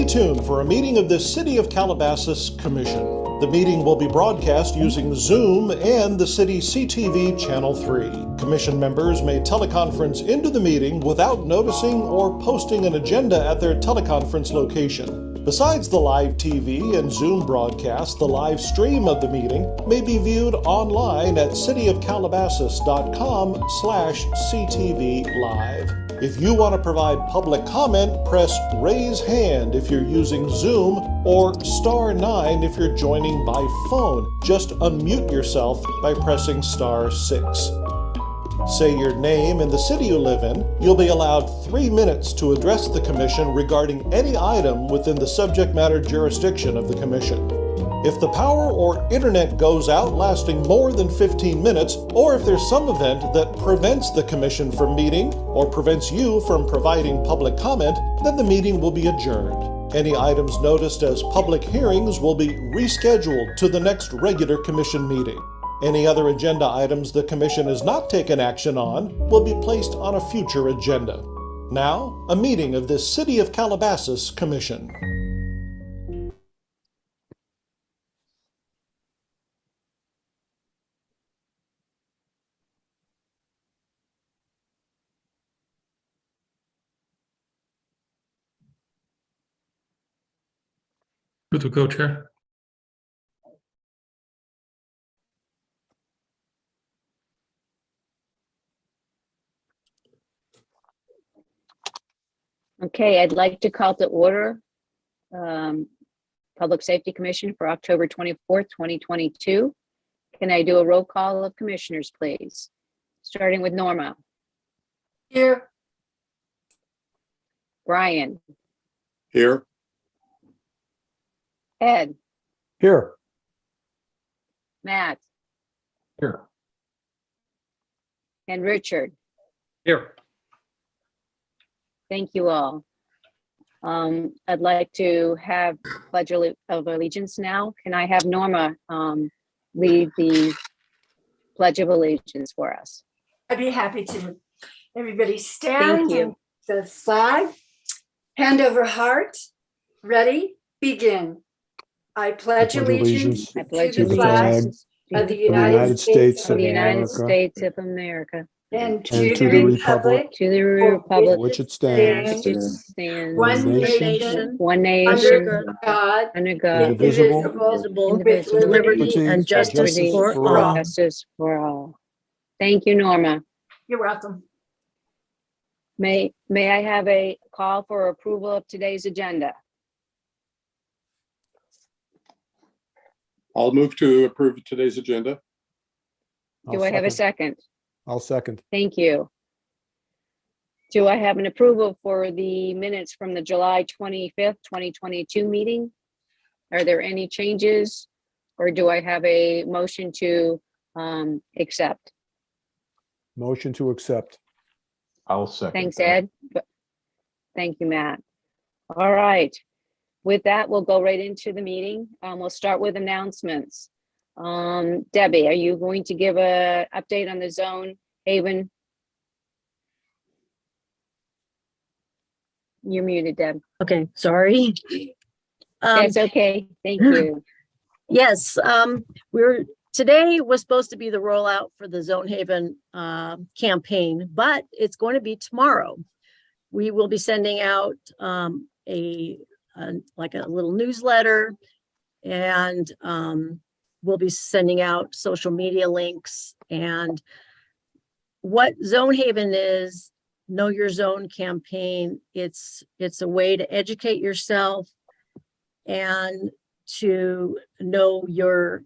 Stay tuned for a meeting of the City of Calabasas Commission. The meeting will be broadcast using Zoom and the city's CTV Channel 3. Commission members may teleconference into the meeting without noticing or posting an agenda at their teleconference location. Besides the live TV and Zoom broadcast, the live stream of the meeting may be viewed online at cityofcalabasas.com/CTV Live. If you want to provide public comment, press Raise Hand if you're using Zoom or *9 if you're joining by phone. Just unmute yourself by pressing *6. Say your name and the city you live in. You'll be allowed 3 minutes to address the Commission regarding any item within the subject matter jurisdiction of the Commission. If the power or internet goes out lasting more than 15 minutes, or if there's some event that prevents the Commission from meeting or prevents you from providing public comment, then the meeting will be adjourned. Any items noticed as public hearings will be rescheduled to the next regular Commission meeting. Any other agenda items the Commission has not taken action on will be placed on a future agenda. Now, a meeting of the City of Calabasas Commission. Good to go, Chair. Okay, I'd like to call to order Public Safety Commission for October 24th, 2022. Can I do a roll call of commissioners, please? Starting with Norma. Here. Brian. Here. Ed. Here. Matt. Here. And Richard. Here. Thank you all. I'd like to have Pledge of Allegiance now. Can I have Norma lead the Pledge of Allegiance for us? I'd be happy to. Everybody stand. Thank you. The flag, hand over heart, ready, begin. I pledge allegiance I pledge to the flag allegiance of the United States to of the United America States of America and to the republic to the republic Which it which stands, it stands, one nation, nation, one under nation, God, under God, indivisible, with liberty and justice for all. justice for all. Thank you, Norma. You're welcome. May I have a call for approval of today's agenda? I'll move to approve today's agenda. Do I have a second? I'll second. Thank you. Do I have an approval for the minutes from the July 25th, 2022 meeting? Are there any changes, or do I have a motion to accept? Motion to accept. I'll second. Thanks, Ed. Thank you, Matt. All right. With that, we'll go right into the meeting. We'll start with announcements. Debbie, are you going to give an update on the Zonehaven? You're muted, Deb. Okay, sorry. That's okay. Thank you. Yes, today was supposed to be the rollout for the Zonehaven campaign, but it's going to be tomorrow. We will be sending out like a little newsletter, and we'll be sending out social media links. And what Zonehaven is, Know Your Zone campaign. It's a way to educate yourself and to know your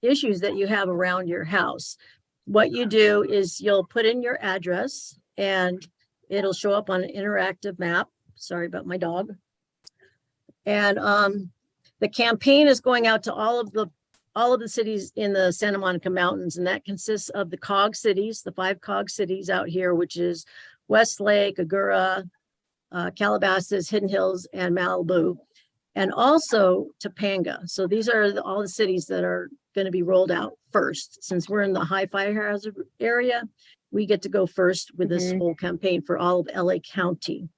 issues that you have around your house. What you do is you'll put in your address and it'll show up on an interactive map. Sorry about my dog. And the campaign is going out to all of the cities in the Santa Monica Mountains, and that consists of the COG cities, the 5 COG cities out here, which is Westlake, Agoura, Calabasas, Hidden Hills, and Malibu, and also Topanga. So these are all the cities that are going to be rolled out first. Since we're in the high fire hazard area, we get to go first with this whole campaign for all of LA County.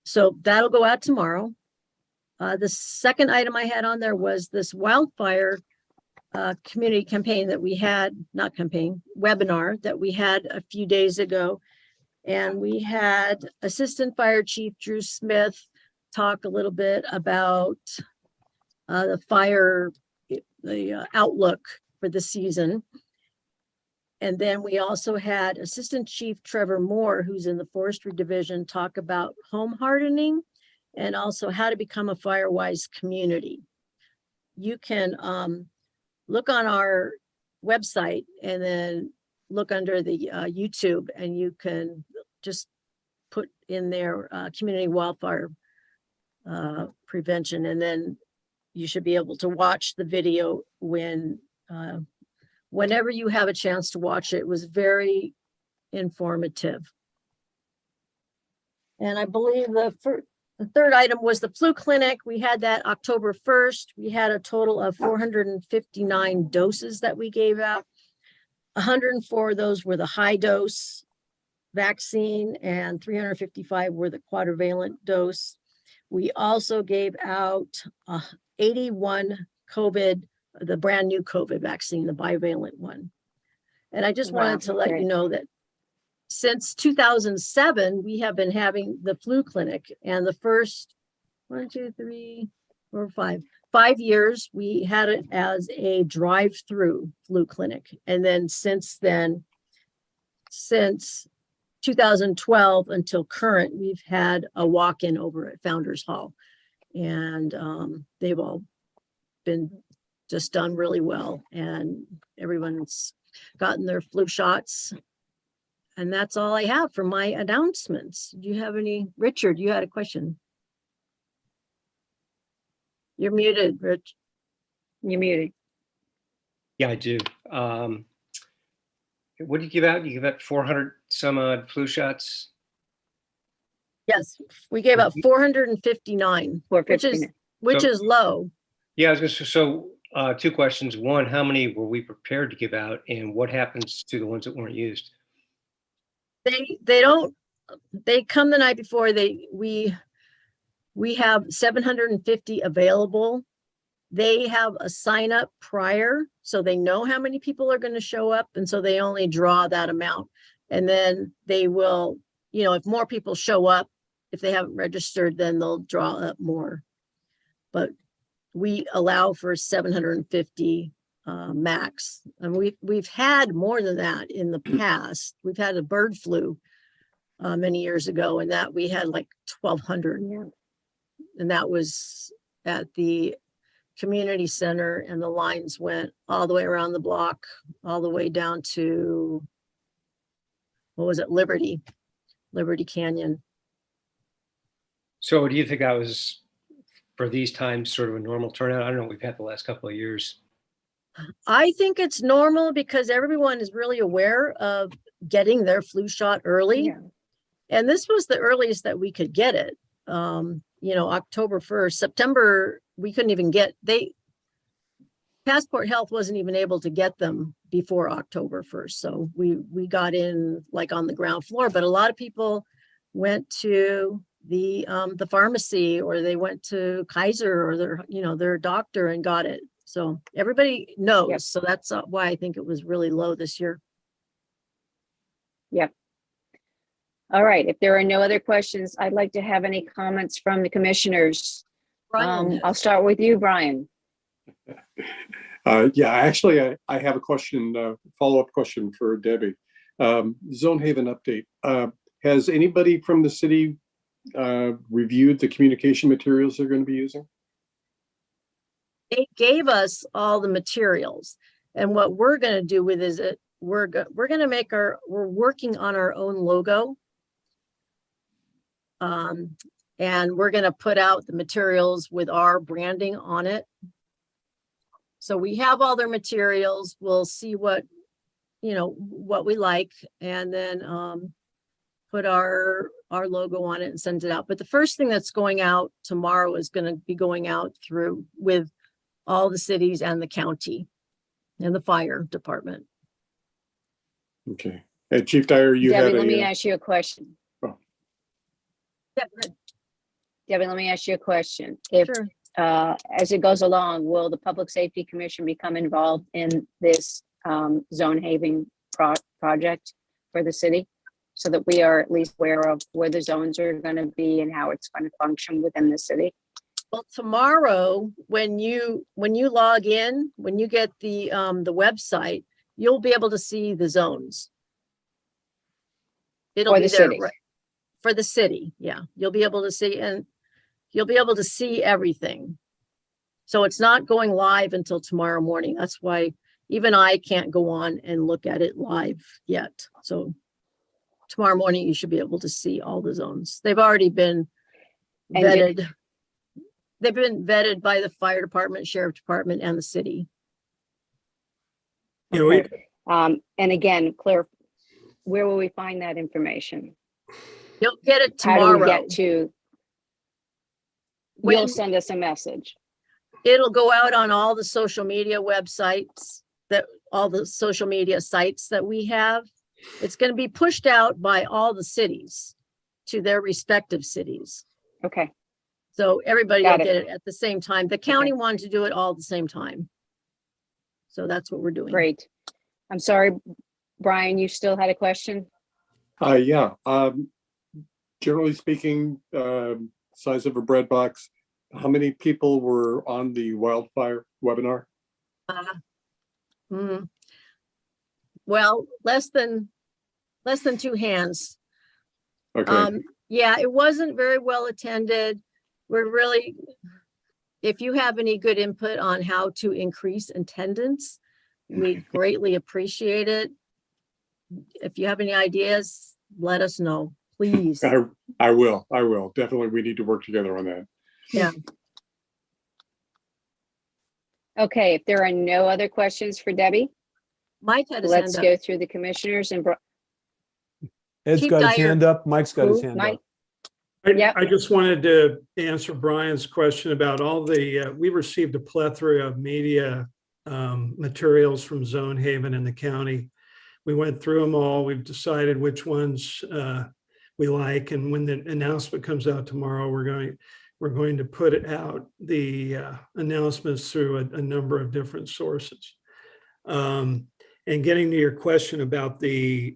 So that'll go out tomorrow. The second item I had on there was this wildfire community campaign that we had, not campaign, webinar that we had a few days ago. And we had Assistant Fire Chief Drew Smith talk a little bit about the fire, the outlook for the season. And then we also had Assistant Chief Trevor Moore, who's in the Forestry Division, talk about home hardening and also how to become a fire-wise community. You can look on our website and then look under the YouTube, and you can just put in there community wildfire prevention, and then you should be able to watch the video whenever you have a chance to watch it. It was very informative. And I believe the third item was the flu clinic. We had that October 1st. We had a total of 459 doses that we gave out. 104 of those were the high dose vaccine and 355 were the quadrivalent dose. We also gave out 81 COVID, the brand new COVID vaccine, the bivalent one. And I just wanted to let you know that since 2007, we have been having the flu clinic, and the first 5 years, we had it as a drive-through flu clinic. And then since 2012 until current, we've had a walk-in over at Founders Hall. And they've all been just done really well. And everyone's gotten their flu shots. And that's all I have for my announcements. Do you have any? Richard, you had a question. You're muted, Rich. You're muted. Yeah, I do. What did you give out? You give out 400 some odd flu shots? Yes, we gave out 459, which is low. Yeah, I was going to say, so two questions. One, how many were we prepared to give out, and what happens to the ones that weren't used? They come the night before. We have 750 available. They have a sign up prior, so they know how many people are going to show up. And so they only draw that amount. And then they will, if more people show up, if they haven't registered, then they'll draw up more. But we allow for 750 max. And we've had more than that in the past. We've had a bird flu many years ago, and that we had like 1,200. Yeah. And that was at the community center, and the lines went all the way around the block, all the way down to, Liberty Canyon. So do you think that was, for these times, sort of a normal turnout? I don't know what we've had the last couple of years. I think it's normal because everyone is really aware of getting their flu shot early. Yeah. And this was the earliest that we could get it. October 1st, September, we couldn't even get, Passport Health wasn't even able to get them before October 1st. So we got in like on the ground floor, but a lot of people went to the pharmacy, or they went to Kaiser, or their doctor and got it. So everybody knows. Yep. So that's why I think it was really low this year. Yep. All right. If there are no other questions, I'd like to have any comments from the commissioners. Brian. I'll start with you, Brian. Actually, I have a question, follow-up question for Debbie. Zonehaven update. Has anybody from the city reviewed the communication materials they're going to be using? They gave us all the materials, and what we're going to do with is we're going to make we're working on our own logo. And we're going to put out the materials with our branding on it. So we have all their materials. We'll see what we like, and then put our logo on it and send it out. But the first thing that's going out tomorrow is going to be going out with all the cities and the county and the fire department. Okay. Hey, Chief Dyer, you Debbie, had let me ask you a question. Yeah, good. Debbie, let me ask you a question. If, Sure. as it goes along, will the Public Safety Commission become involved in this Zonehaven project for the city? So that we are at least aware of where the zones are going to be and how it's going to function within the city? Well, tomorrow, when you log in, when you get the website, you'll be able to see the zones. It'll For be the there, city. right, for the city. Yeah, you'll be able to see, and you'll be able to see everything. So it's not going live until tomorrow morning. That's why even I can't go on and look at it live yet. So tomorrow morning, you should be able to see all the zones. They've already been And vetted. They've been vetted by the fire department, sheriff department, and the city. You know, we, Okay. And again, Claire, where will we find that information? You'll get it How do tomorrow. we get to? When- You'll send us a message. It'll go out on all the social media websites, all the social media sites that we have. It's going to be pushed out by all the cities to their respective cities. Okay, So everybody will Got it. get it at the same time. The county wanted to do it all at the same time. So that's what we're doing. great. I'm sorry, Brian, you still had a question? Yeah, generally speaking, size of a bread box, how many people were on the Wildfire webinar? Well, less than 2 hands. Okay, Yeah, it wasn't very well attended. We're really, if you have any good input on how to increase attendance, we greatly appreciate it. If you have any ideas, let us know, please. I will. Definitely, we need to work together on that. Yeah. Okay, if there are no other questions for Debbie, Mike had his let's hand up. go through the commissioners and Ed's Chief got his Dyer. hand up. Mike's got his Who? hand Mike? up. Yep. I just wanted to answer Brian's question about all the, we received a plethora of media materials from Zonehaven and the county. We went through them all. We've decided which ones we like. And when the announcement comes out tomorrow, we're going to put it out, the announcements through a number of different sources. And getting to your question about the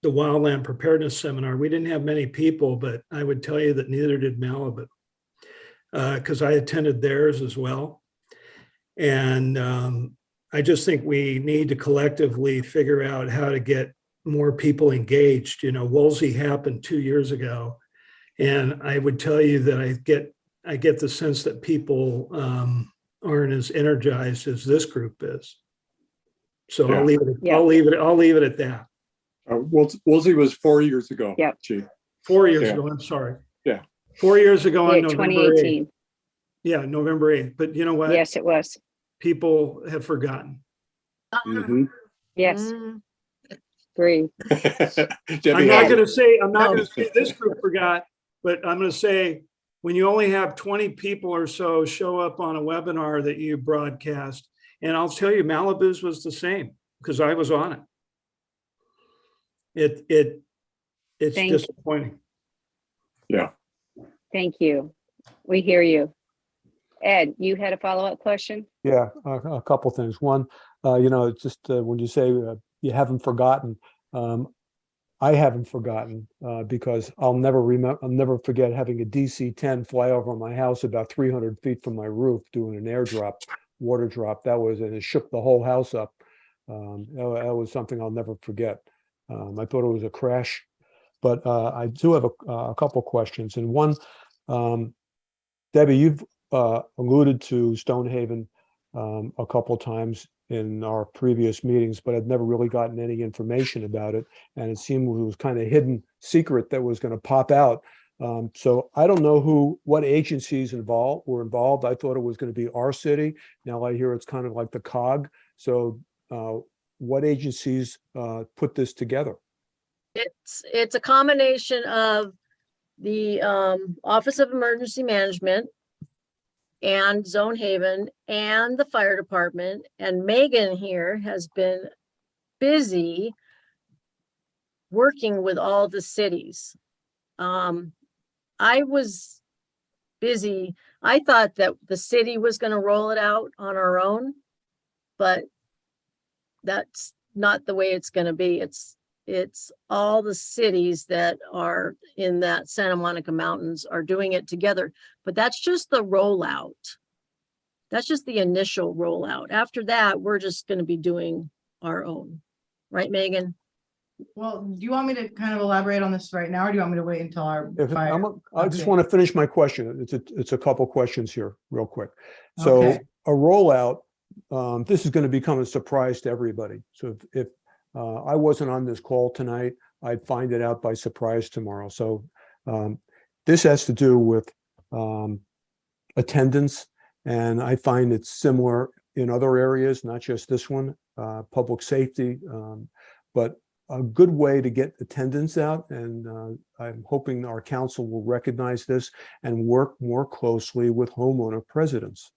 Wildland Preparedness Seminar, we didn't have many people, but I would tell you that neither did Malibu, because I attended theirs as well. And I just think we need to collectively figure out how to get more people engaged. You know, Woolsey happened 2 years ago, and I would tell you that I get the sense that people aren't as energized as this group is. So Yeah. I'll leave it. Yeah. I'll leave it at that. Woolsey was 4 years ago. Yep. Chief. 4 years Yeah. ago, I'm sorry. Yeah. 4 years ago on yeah, November 8th. 2018. Yeah, November 8th. But you know what? Yes, it was. People have forgotten. Mhm. Yes, Mm, agree. Debbie I'm not has going it. to say, I'm not No. going to say this group forgot, but I'm going to say, when you only have 20 people or so show up on a webinar that you broadcast, and I'll tell you, Malibu's was the same, because I was on it. It's Thank- disappointing. Yeah. Thank you. We hear you. Ed, you had a follow-up question? Yeah, a couple things. One, it's just when you say you haven't forgotten, I haven't forgotten because I'll never forget having a DC-10 fly over my house about 300 feet from my roof doing an airdrop, water drop. And it shook the whole house up. That was something I'll never forget. I thought it was a crash, but I do have a couple questions. And one, Debbie, you've alluded to Stonehaven a couple times in our previous meetings, but I've never really gotten any information about it. And it seemed it was kind of hidden secret that was going to pop out. So I don't know what agencies were involved. I thought it was going to be our city. Now I hear it's kind of like the COG. So what agencies put this together? It's a combination of the Office of Emergency Management and Zonehaven and the fire department. And Megan here has been busy working with all the cities. I was busy. I thought that the city was going to roll it out on our own, but that's not the way it's going to be. It's all the cities that are in that Santa Monica Mountains are doing it together, but that's just the rollout. That's just the initial rollout. After that, we're just going to be doing our own. Right, Megan? Well, do you want me to kind of elaborate on this right now, or do you want me to wait until our I just update? want to finish my question. It's a couple questions here real quick. So Okay. a rollout, this is going to become a surprise to everybody. So if I wasn't on this call tonight, I'd find it out by surprise tomorrow. So this has to do with attendance, and I find it's similar in other areas, not just this one, public safety, but a good way to get attendance out. And I'm hoping our council will recognize this and work more closely with homeowner presidents.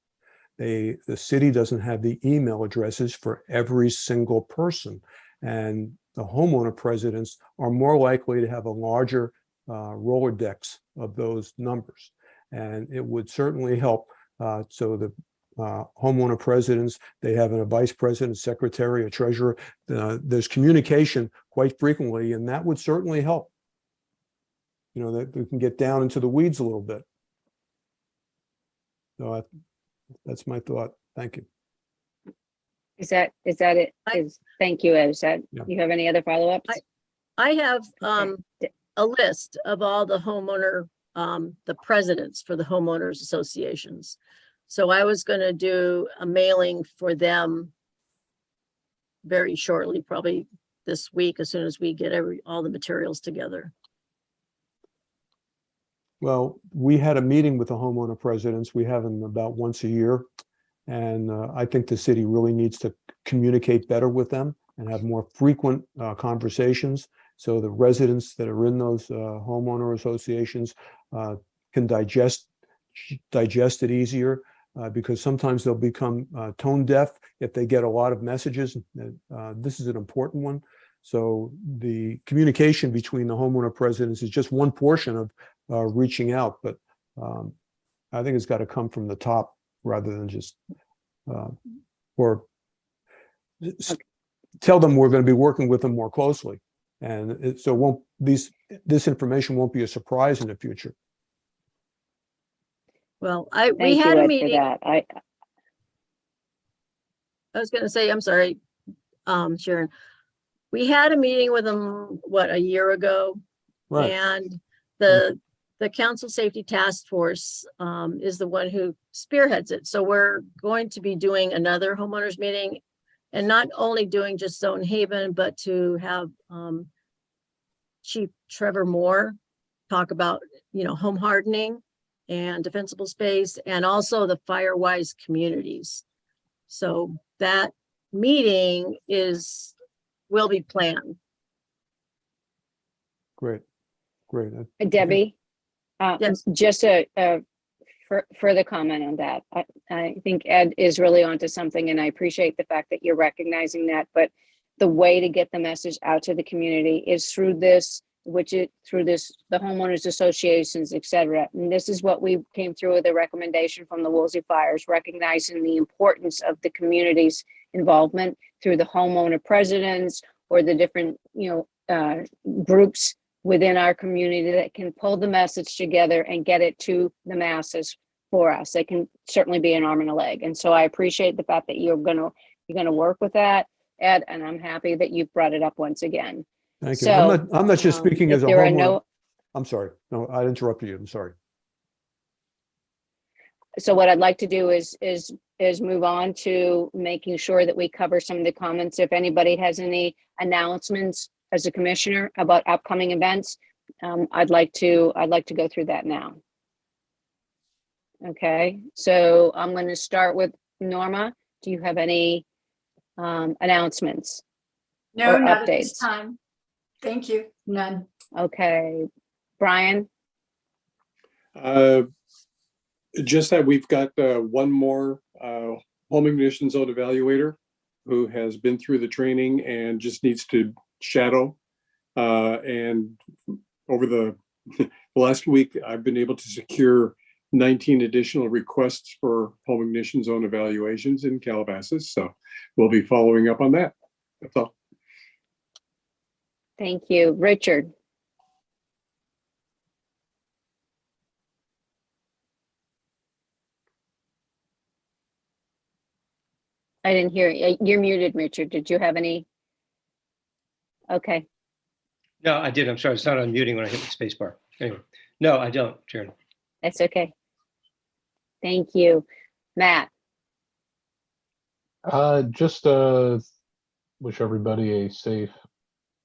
The city doesn't have the email addresses for every single person, and the homeowner presidents are more likely to have a larger Rolodex of those numbers. And it would certainly help. So the homeowner presidents, they have a vice president, secretary, a treasurer. There's communication quite frequently, and that would certainly help. You know, that we can get down into the weeds a little bit. So that's my thought. Thank you. Is that it? Thank you, Ed. Is that, Yeah. you have any other follow-ups? I have Okay. a list of all the homeowner, the presidents for the homeowners associations. So I was going to do a mailing for them very shortly, probably this week, as soon as we get all the materials together. Well, we had a meeting with the homeowner presidents. We have them about once a year. And I think the city really needs to communicate better with them and have more frequent conversations. So the residents that are in those homeowner associations can digest it easier, because sometimes they'll become tone deaf if they get a lot of messages. This is an important one. So the communication between the homeowner presidents is just one portion of reaching out, but I think it's got to come from the top rather than just tell them we're going to be working with them more closely, and so this information won't be a surprise in the future. Well, we Thank had you, a Ed, for meeting. that. I was going to say, I'm sorry, Sharon. We had a meeting with them, a year ago? Right. And the Council Safety Task Force is the one who spearheads it. So we're going to be doing another homeowners meeting, and not only doing just Zonehaven, but to have Chief Trevor Moore talk about, home hardening and defensible space, and also the fire-wise communities. So that meeting will be planned. Great. Debbie, Yes. just a further comment on that. I think Ed is really onto something, and I appreciate the fact that you're recognizing that. But the way to get the message out to the community is through the homeowners associations, et cetera. And this is what we came through with a recommendation from the Woolsey Fires, recognizing the importance of the community's involvement through the homeowner presidents or the different, groups within our community that can pull the message together and get it to the masses for us. It can certainly be an arm and a leg. And so I appreciate the fact that you're gonna work with that, Ed, and I'm happy that you've brought it up once again. Thank you. So, I'm not just speaking if as a there are homeowner. I'm sorry. No, I interrupted you. I'm sorry. So what I'd like to do is move on to making sure that we cover some of the comments. If anybody has any announcements as a commissioner about upcoming events, I'd like to go through that now. Okay, so I'm going to start with Norma. Do you have any announcements? No, or not at this updates? time. Thank you. None. Okay, Brian. Just that we've got one more home ignition zone evaluator who has been through the training and just needs to shadow. And over the last week, I've been able to secure 19 additional requests for home ignition zone evaluations in Calabasas. So we'll be following up on that. That's all. Thank you. Richard? I didn't hear you. You're muted, Richard. Did you have any? Okay, No, I did. I'm sorry. It's not unmuting when I hit the space bar. Anyway, no, I don't, Sharon. that's okay. Thank you. Matt? Just wish everybody a safe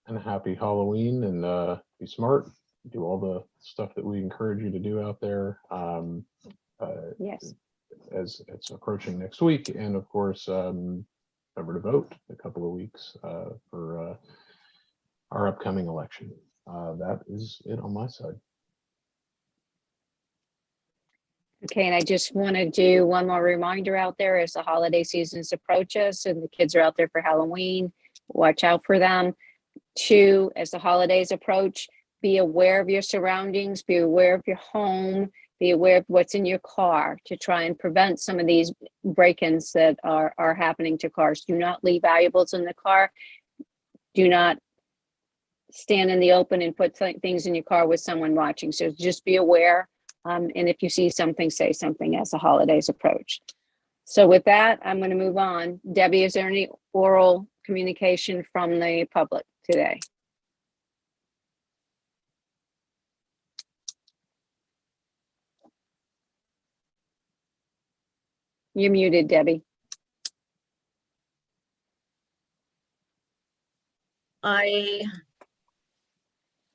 and happy Halloween, and be smart. Do all the stuff that we encourage you to do out there. Yes. As it's approaching next week, and of course, remember to vote in a couple of weeks for our upcoming election. That is it on my side. Okay, and I just want to do one more reminder out there as the holiday seasons approach us and the kids are out there for Halloween, watch out for them. 2, as the holidays approach, be aware of your surroundings, be aware of your home, be aware of what's in your car to try and prevent some of these break-ins that are happening to cars. Do not leave valuables in the car. Do not stand in the open and put things in your car with someone watching. So just be aware. And if you see something, say something as the holidays approach. So with that, I'm going to move on. Debbie, is there any oral communication from the public today? You're muted, Debbie. I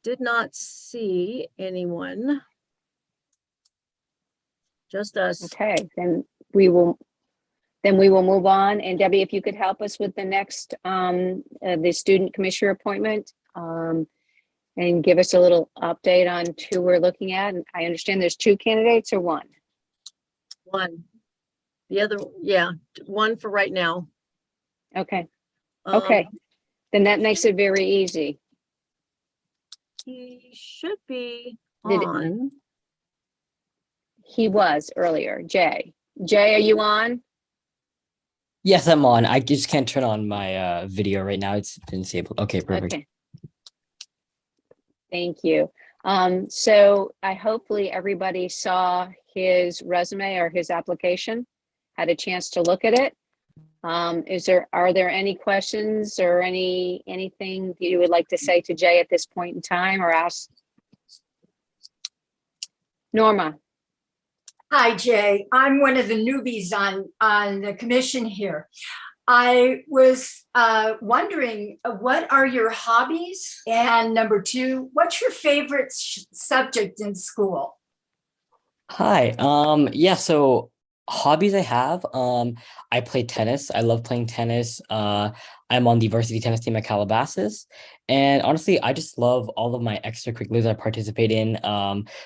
did not see anyone. Just us. Okay, then we will move on. And Debbie, if you could help us with the next, the student commissioner appointment, and give us a little update on who we're looking at. And I understand there's 2 candidates or 1? One. The other, yeah, one for right now. Okay, okay. Then that makes it very easy. He should be Did- on. He was earlier. Jay, are you on? Yes, I'm on. I just can't turn on my video right now. It's been disabled. Okay, perfect. Okay. Thank you. So hopefully everybody saw his resume or his application, had a chance to look at it. Are there any questions or anything you would like to say to Jay at this point in time or ask? Norma? Hi, Jay. I'm one of the newbies on the commission here. I was wondering, what are your hobbies? And number 2, what's your favorite subject in school? Hi. Yeah, so hobbies I have, I play tennis. I love playing tennis. I'm on the varsity tennis team at Calabasas. And honestly, I just love all of my extracurriculars I participate in.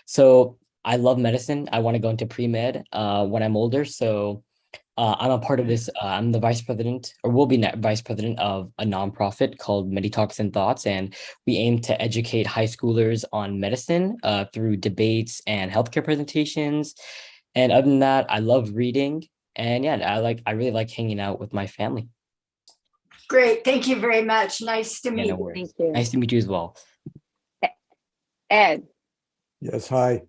So I love medicine. I want to go into pre-med when I'm older. So I'm a part of this. I'm the vice president, or will be vice president of a nonprofit called Meditalks and Thoughts. And we aim to educate high schoolers on medicine through debates and healthcare presentations. And other than that, I love reading. And yeah, I really like hanging out with my family. Great. Thank you very much. Nice to Yeah, meet no you. worries. Thank you. Nice to meet you as well. Ed? Yes, hi.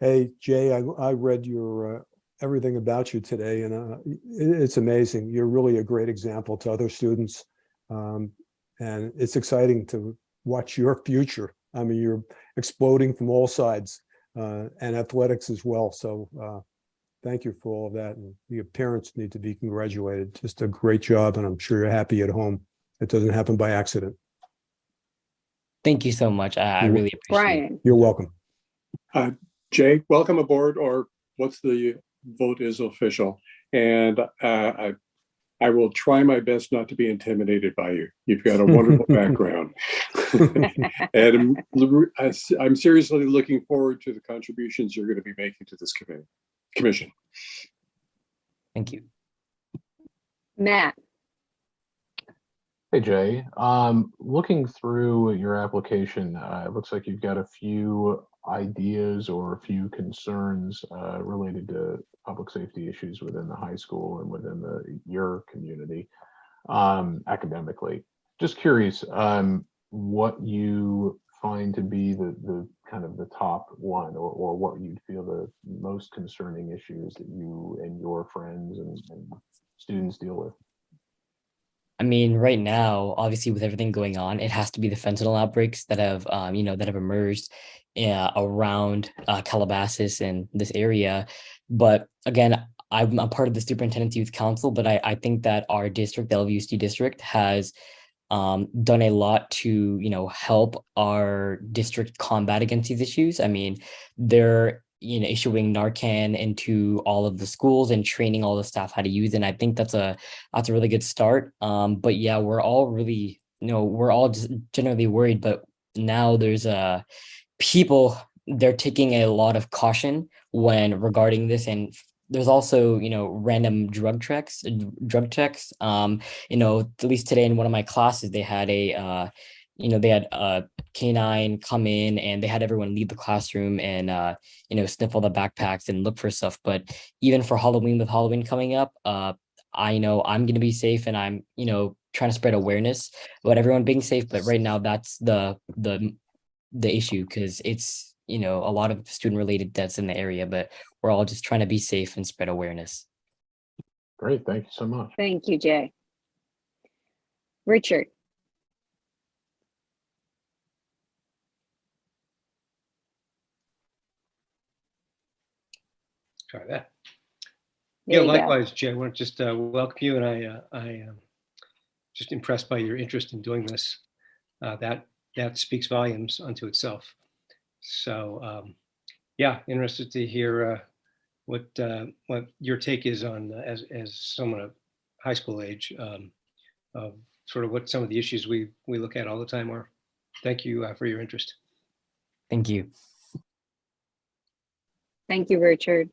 Hey, Jay, I read your everything about you today, and it's amazing. You're really a great example to other students, and it's exciting to watch your future. I mean, you're exploding from all sides, and athletics as well. So thank you for all of that, and your parents need to be congratulated. Just a great job, and I'm sure you're happy at home. It doesn't happen by accident. Thank you so much. I really appreciate it. Brian? You're welcome. Jay, welcome aboard, or what's the vote is official. And I will try my best not to be intimidated by you. You've got a wonderful background. And I'm seriously looking forward to the contributions you're going to be making to this commission. Thank you. Matt? Hey, Jay. Looking through your application, it looks like you've got a few ideas or a few concerns related to public safety issues within the high school and within your community academically. Just curious, what you find to be the kind of the top one, or what you'd feel the most concerning issues that you and your friends and students deal with. I mean, right now, obviously, with everything going on, it has to be the fentanyl outbreaks that have, that have emerged around Calabasas and this area. But again, I'm a part of the Superintendent's Youth Council, but I think that our district, the LVUSD district, has done a lot to, help our district combat against these issues. I mean, they're issuing Narcan into all of the schools and training all the staff how to use it. And I think that's a really good start. But yeah, we're all really, we're all just generally worried. But now there's people, they're taking a lot of caution when regarding this, and there's also random drug checks. At least today in one of my classes, they had a canine come in and they had everyone leave the classroom and sniff all the backpacks and look for stuff. But even for Halloween, with Halloween coming up, I know I'm going to be safe, and I'm trying to spread awareness about everyone being safe. But right now, that's the issue, because it's a lot of student related deaths in the area, but we're all just trying to be safe and spread awareness. Great, thank you so much. Thank you, Jay. Richard. Try that. There you go. Likewise, Jay, I want to just welcome you, and I am just impressed by your interest in doing this. That speaks volumes unto itself. So interested to hear what your take is on, as someone of high school age, of sort of what some of the issues we look at all the time are. Thank you for your interest. Thank you. Thank you, Richard.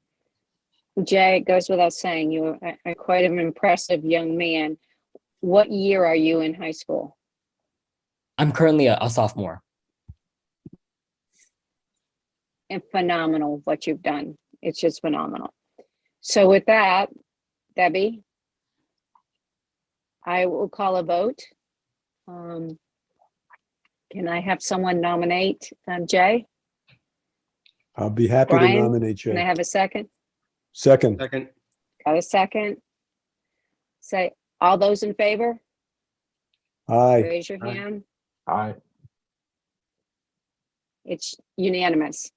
Jay, it goes without saying, you are quite an impressive young man. What year are you in high school? I'm currently a sophomore. And phenomenal what you've done. It's just phenomenal. So with that, Debbie, I will call a vote. Can I have someone nominate Jay? I'll be happy Brian, to nominate Can I you. have a second? Second. Got a second? Say, all those in favor? Aye. Raise your Aye. hand. Aye. It's unanimous.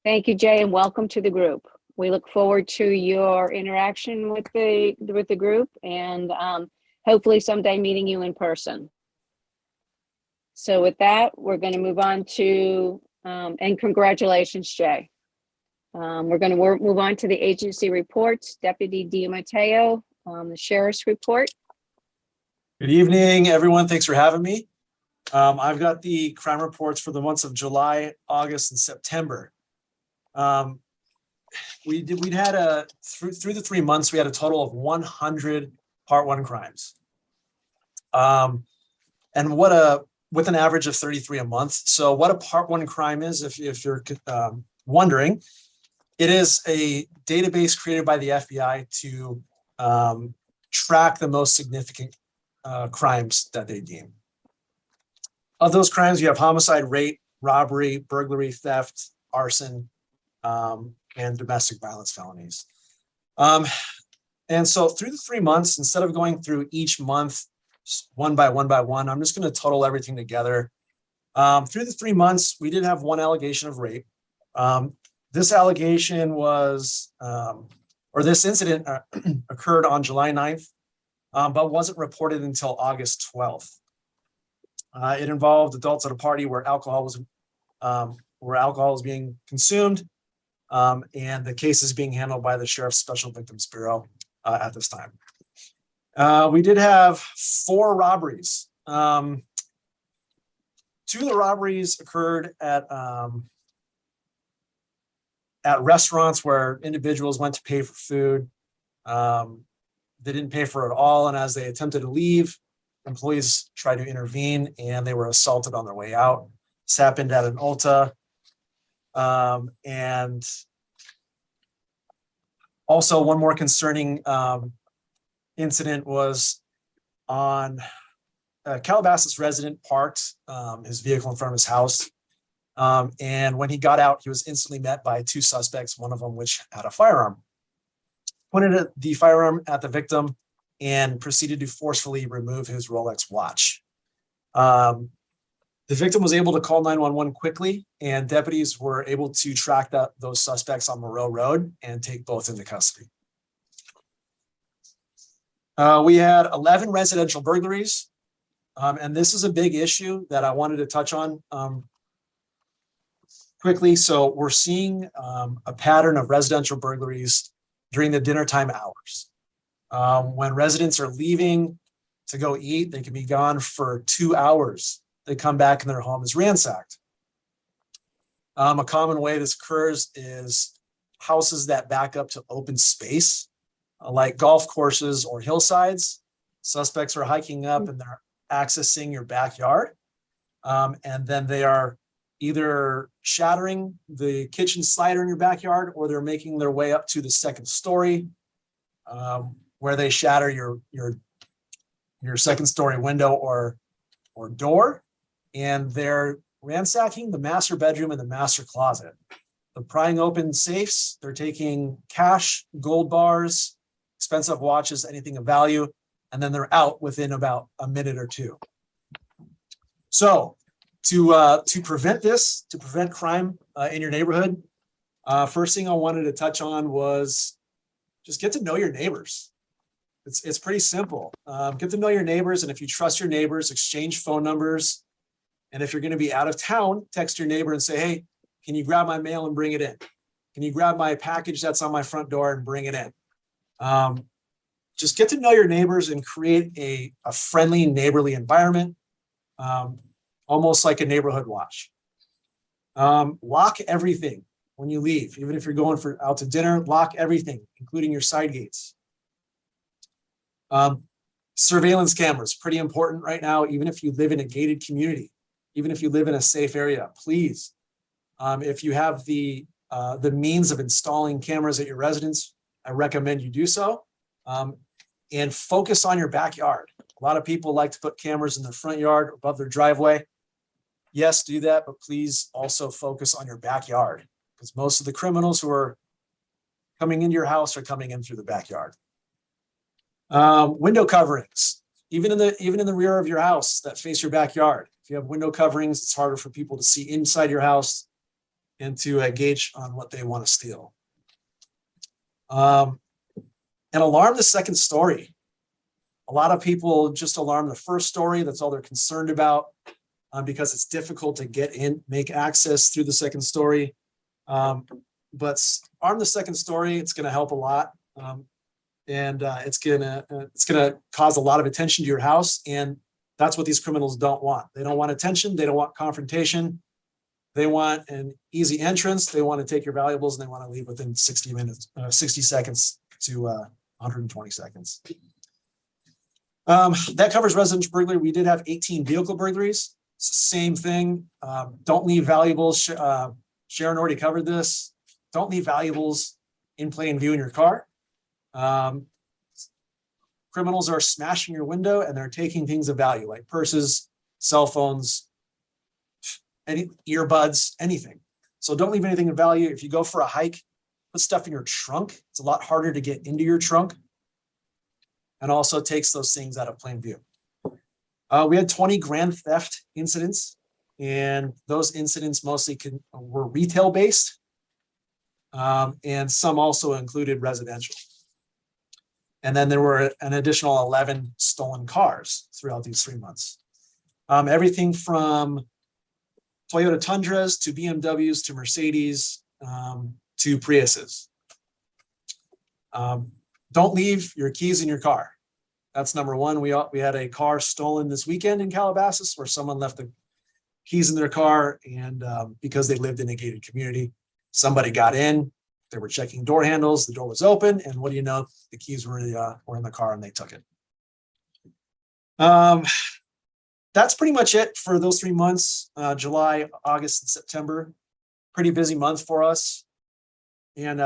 Thank you, Jay, and welcome to the group. We look forward to your interaction with the group, and hopefully someday meeting you in person. So with that, we're going to move on to, and congratulations, Jay. We're going to move on to the agency reports. Deputy D. Matteo, the sheriff's report. Good evening, everyone. Thanks for having me. I've got the crime reports for the months of July, August, and September. We'd had through the 3 months, we had a total of 100 Part 1 crimes. And with an average of 33 a month. So what a Part 1 crime is, if you're wondering, it is a database created by the FBI to track the most significant crimes that they deem. Of those crimes, you have homicide, rape, robbery, burglary, theft, arson, and domestic violence felonies. And so through the 3 months, instead of going through each month one by one, I'm just going to total everything together. Through the 3 months, we did have one allegation of rape. This allegation was, or this incident occurred on July 9th, but wasn't reported until August 12th. It involved adults at a party where alcohol was being consumed, and the case is being handled by the Sheriff's Special Victims Bureau at this time. We did have 4 robberies. 2 of the robberies occurred at restaurants where individuals went to pay for food. They didn't pay for it all, and as they attempted to leave, employees tried to intervene and they were assaulted on their way out. This happened at an Ulta. And also one more concerning incident was on Calabasas resident parked his vehicle in front of his house. And when he got out, he was instantly met by 2 suspects, one of them which had a firearm. Pointed the firearm at the victim and proceeded to forcefully remove his Rolex watch. The victim was able to call 911 quickly, and deputies were able to track those suspects on Moreau Road and take both into custody. We had 11 residential burglaries, and this is a big issue that I wanted to touch on quickly. So we're seeing a pattern of residential burglaries during the dinner time hours. When residents are leaving to go eat, they can be gone for 2 hours. They come back and their home is ransacked. A common way this occurs is houses that back up to open space, like golf courses or hillsides. Suspects are hiking up and they're accessing your backyard. And then they are either shattering the kitchen slider in your backyard, or they're making their way up to the 2nd story, where they shatter your 2nd story window or door. And they're ransacking the master bedroom and the master closet. They're prying open safes. They're taking cash, gold bars, expensive watches, anything of value, and then they're out within about a minute or 2. So to prevent this, to prevent crime in your neighborhood, first thing I wanted to touch on was just get to know your neighbors. It's pretty simple. Get to know your neighbors, and if you trust your neighbors, exchange phone numbers. And if you're going to be out of town, text your neighbor and say, hey, can you grab my mail and bring it in? Can you grab my package that's on my front door and bring it in? Just get to know your neighbors and create a friendly, neighborly environment, almost like a neighborhood watch. Lock everything when you leave. Even if you're going out to dinner, lock everything, including your side gates. Surveillance cameras, pretty important right now, even if you live in a gated community, even if you live in a safe area, please. If you have the means of installing cameras at your residence, I recommend you do so. And focus on your backyard. A lot of people like to put cameras in their front yard, above their driveway. Yes, do that, but please also focus on your backyard, because most of the criminals who are coming into your house are coming in through the backyard. Window coverings, even in the rear of your house that face your backyard. If you have window coverings, it's harder for people to see inside your house and to gauge on what they want to steal. And alarm the 2nd story. A lot of people just alarm the 1st story. That's all they're concerned about, because it's difficult to get in, make access through the 2nd story. But arm the 2nd story. It's going to help a lot. And it's gonna cause a lot of attention to your house, and that's what these criminals don't want. They don't want attention. They don't want confrontation. They want an easy entrance. They want to take your valuables, and they want to leave within 60 seconds to 120 seconds. That covers residential burglary. We did have 18 vehicle burglaries. It's the same thing. Don't leave valuables. Sharon already covered this. Don't leave valuables in plain view in your car. Criminals are smashing your window and they're taking things of value like purses, cell phones, any earbuds, anything. So don't leave anything of value. If you go for a hike, put stuff in your trunk. It's a lot harder to get into your trunk, and also takes those things out of plain view. We had 20 grand theft incidents, and those incidents mostly were retail based, and some also included residential. And then there were an additional 11 stolen cars throughout these 3 months. Everything from Toyota Tundras to BMWs to Mercedes to Priuses. Don't leave your keys in your car. That's number one. We had a car stolen this weekend in Calabasas where someone left the keys in their car, and because they lived in a gated community, somebody got in. They were checking door handles. The door was open, and what do you know? The keys were in the car, and they took it. That's pretty much it for those 3 months: July, August, and September. pretty busy month for us. And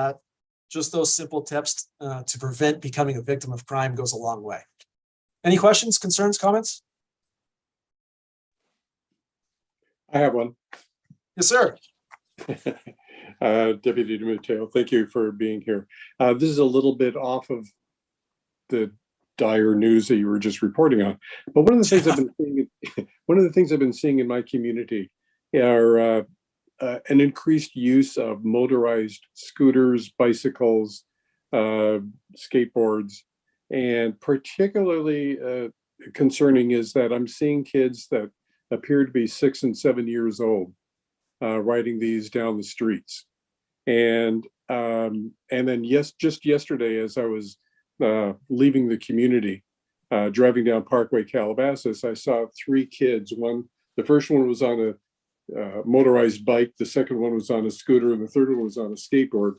just those simple tips to prevent becoming a victim of crime goes a long way. Any questions, concerns, comments? I have one. Yes, sir. Deputy Matteo, thank you for being here. This is a little bit off of the dire news that you were just reporting on, but one of the things I've been seeing in my community are an increased use of motorized scooters, bicycles, skateboards, and particularly concerning is that I'm seeing kids that appear to be 6 and 7 years old riding these down the streets. And then just yesterday, as I was leaving the community, driving down Parkway Calabasas, I saw 3 kids. The first one was on a motorized bike, the second one was on a scooter, and the third one was on a skateboard,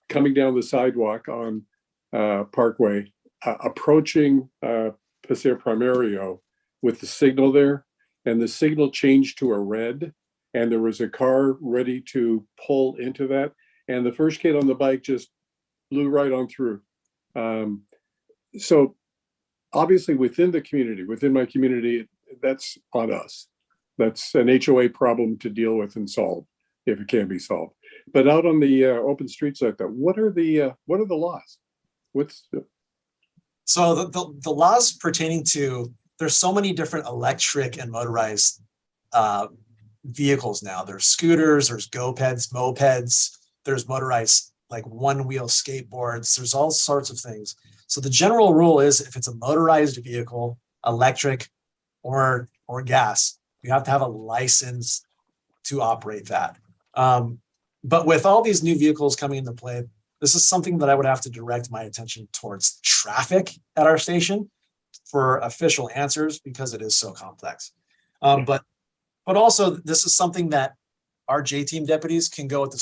coming down the sidewalk on Parkway, approaching Paseo Primario with the signal there, and the signal changed to a red, and there was a car ready to pull into that, and the first kid on the bike just blew right on through. So obviously within my community, that's on us. That's an HOA problem to deal with and solve if it can be solved. But out on the open streets like that, what are the laws? So the laws pertaining to, there's so many different electric and motorized vehicles now. There's scooters, there's go-peds, mopeds, there's motorized like one-wheel skateboards, there's all sorts of things. So the general rule is if it's a motorized vehicle, electric or gas, you have to have a license to operate that. But with all these new vehicles coming into play, this is something that I would have to direct my attention towards traffic at our station for official answers because it is so complex. But also this is something that our J-team deputies can go at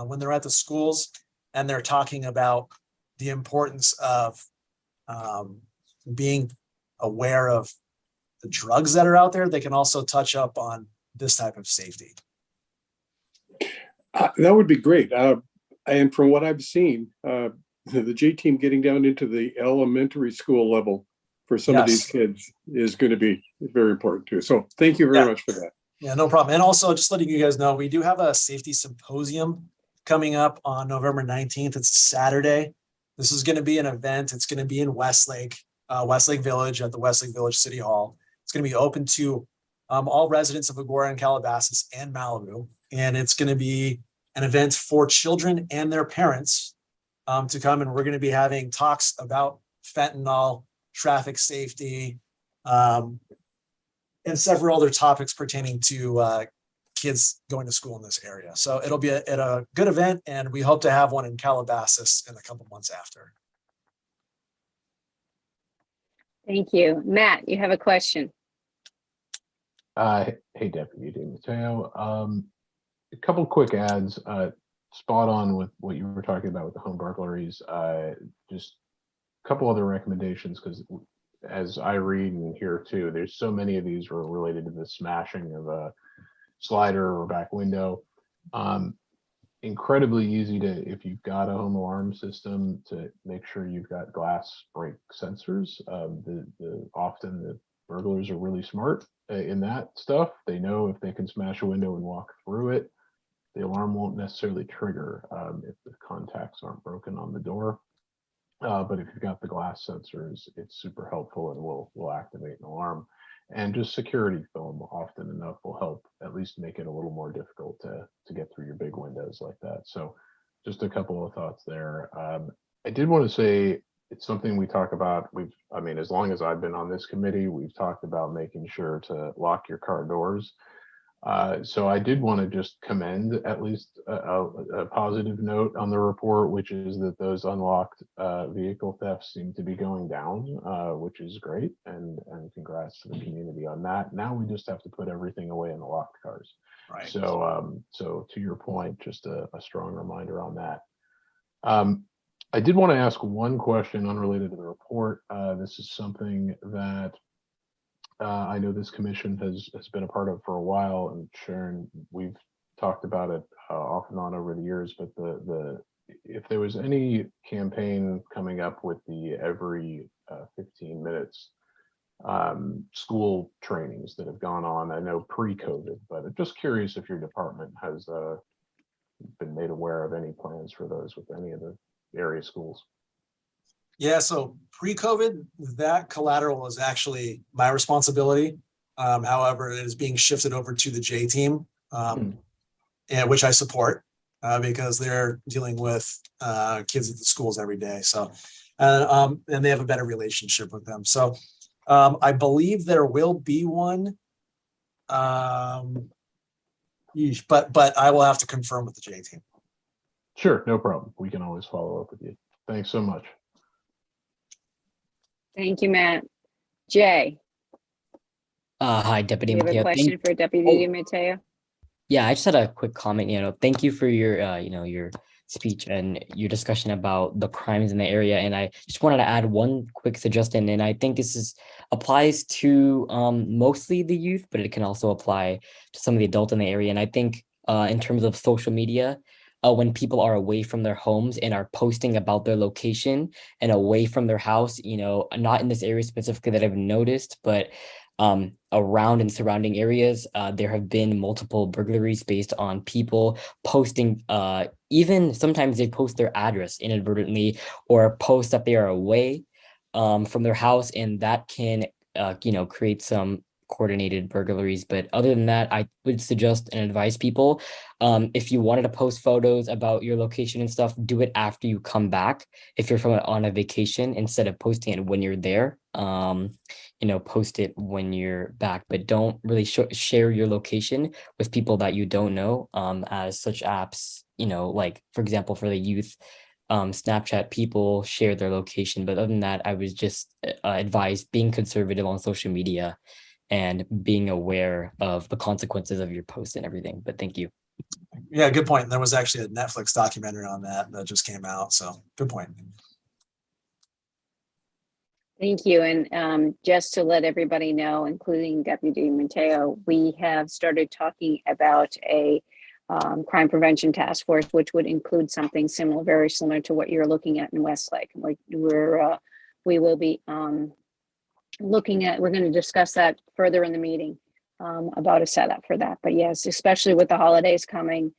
when they're at the schools and they're talking about the importance of being aware of the drugs that are out there. They can also touch up on this type of safety. That would be great. And from what I've seen, the J-team getting down into the elementary school level for some of these kids is going to be very important too. So thank you very much for that. Yeah, no problem. And also just letting you guys know, we do have a safety symposium coming up on November 19th. It's Saturday. This is going to be an event. It's going to be in Westlake Village at the Westlake Village City Hall. It's going to be open to all residents of Agoura and Calabasas and Malibu. And it's going to be an event for children and their parents to come. And we're going to be having talks about fentanyl, traffic safety, and several other topics pertaining to kids going to school in this area. So it'll be a good event, and we hope to have one in Calabasas in a couple months after. Thank you. Matt, you have a question. Hey, Deputy Matteo. A couple quick ads. Spot on with what you were talking about with the home burglaries. Just a couple other recommendations, because as I read and hear too, there's so many of these were related to the smashing of a slider or back window. Incredibly easy to, if you've got a home alarm system, to make sure you've got glass break sensors. Often the burglars are really smart in that stuff. They know if they can smash a window and walk through it, the alarm won't necessarily trigger if the contacts aren't broken on the door. But if you've got the glass sensors, it's super helpful and will activate an alarm. And just security film often enough will help at least make it a little more difficult to get through your big windows like that. So just a couple of thoughts there. I did want to say it's something we talk about. As long as I've been on this committee, we've talked about making sure to lock your car doors. So I did want to just commend at least a positive note on the report, which is that those unlocked vehicle thefts seem to be going down, which is great, and congrats to the community on that. Now we just have to put everything away in the locked cars. Right. So to your point, just a strong reminder on that. I did want to ask one question unrelated to the report. This is something that I know this commission has been a part of for a while, and Sharon, we've talked about it off and on over the years, but if there was any campaign coming up with the every 15 minutes school trainings that have gone on, I know pre-COVID, but I'm just curious if your department has been made aware of any plans for those with any of the area schools. Yeah, so pre-COVID, that collateral is actually my responsibility. However, it is being shifted over to the J team, and which I support because they're dealing with kids at the schools every day. So, and they have a better relationship with them. So, I believe there will be one, but I will have to confirm with the J team. Sure, no problem. We can always follow up with you. Thanks so much. Thank you, Matt. Jay, Hi, Deputy you have a Matteo. question for Deputy Matteo? Yeah, I just had a quick comment. Thank you for your, your speech and your discussion about the crimes in the area. And I just wanted to add one quick suggestion. And I think this applies to mostly the youth, but it can also apply to some of the adults in the area. And I think in terms of social media, when people are away from their homes and are posting about their location and away from their house, not in this area specifically that I've noticed, but around and surrounding areas, there have been multiple burglaries based on people posting, even sometimes they post their address inadvertently or post that they are away from their house, and that can, create some coordinated burglaries. But other than that, I would suggest and advise people, if you wanted to post photos about your location and stuff, do it after you come back. If you're on a vacation, instead of posting it when you're there, post it when you're back, but don't really share your location with people that you don't know, as such apps, like for example, for the youth, Snapchat, people share their location. But other than that, I was just advise being conservative on social media and being aware of the consequences of your posts and everything. But thank you. Yeah, good point. There was actually a Netflix documentary on that just came out. So good point. Thank you. And just to let everybody know, including Deputy Matteo, we have started talking about a crime prevention task force, which would include something similar, very similar to what you're looking at in Westlake. We will be we're going to discuss that further in the meeting about a setup for that. But yes, especially with the holidays coming,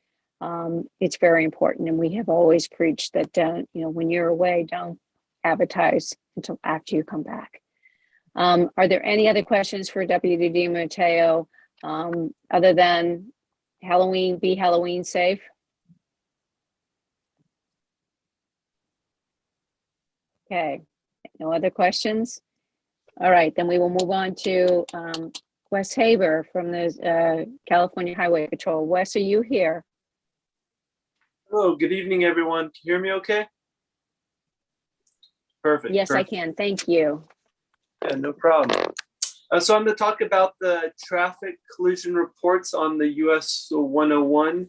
it's very important. And we have always preached that, when you're away, don't advertise until after you come back. Are there any other questions for Deputy Matteo other than be Halloween safe? Okay, no other questions? All right, then we will move on to Wes Haber from the California Highway Patrol. Wes, are you here? Hello, good evening, everyone. Can you hear me okay? Perfect. Yes, perfect. I can. Thank you. Yeah, no problem. So I'm going to talk about the traffic collision reports on the US 101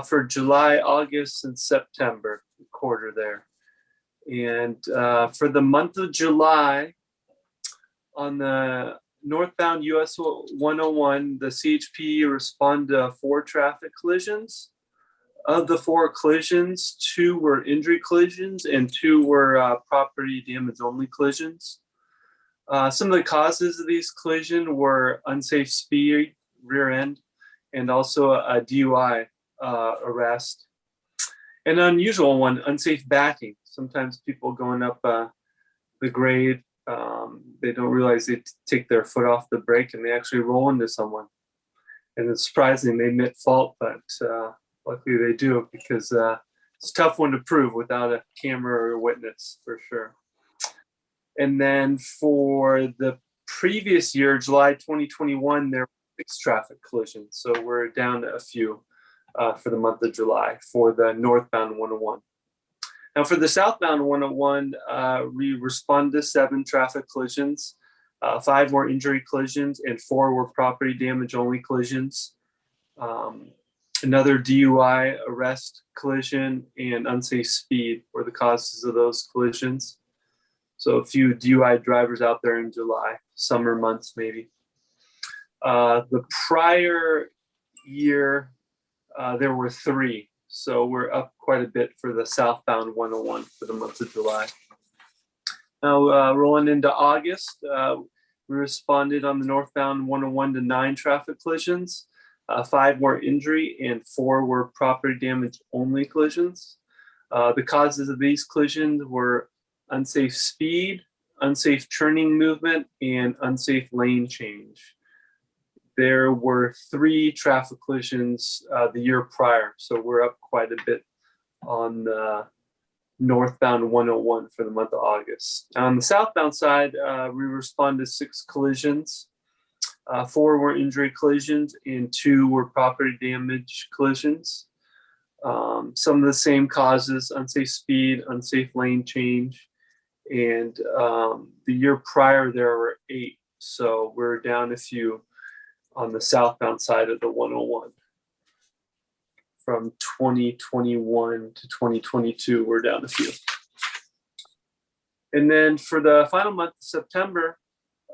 for July, August, and September quarter there. And for the month of July, on the northbound US 101, the CHP responded to 4 traffic collisions. Of the 4 collisions, 2 were injury collisions and 2 were property damage only collisions. Some of the causes of these collisions were unsafe speed, rear end, and also a DUI arrest. An unusual one, unsafe backing. Sometimes people going up the grade, they don't realize they take their foot off the brake and they actually roll into someone. And it's surprising they admit fault, but luckily they do, because it's a tough one to prove without a camera or a witness, for sure. And then for the previous year, July 2021, there were 6 traffic collisions. So we're down to a few for the month of July for the northbound 101. Now for the southbound 101, we responded to 7 traffic collisions. 5 were injury collisions and 4 were property damage only collisions. Another DUI arrest collision and unsafe speed were the causes of those collisions. So a few DUI drivers out there in July, summer months maybe. The prior year, there were 3. So we're up quite a bit for the southbound 101 for the month of July. Now, rolling into August, we responded on the northbound 101 to 9 traffic collisions. 5 were injury and 4 were property damage only collisions. The causes of these collisions were unsafe speed, unsafe turning movement, and unsafe lane change. There were 3 traffic collisions the year prior, so we're up quite a bit on the northbound 101 for the month of August. On the southbound side, we responded to 6 collisions. 4 were injury collisions and 2 were property damage collisions. Some of the same causes: unsafe speed, unsafe lane change, and the year prior there were 8, so we're down a few on the southbound side of the 101. From 2021 to 2022, we're down a few. And then for the final month of September,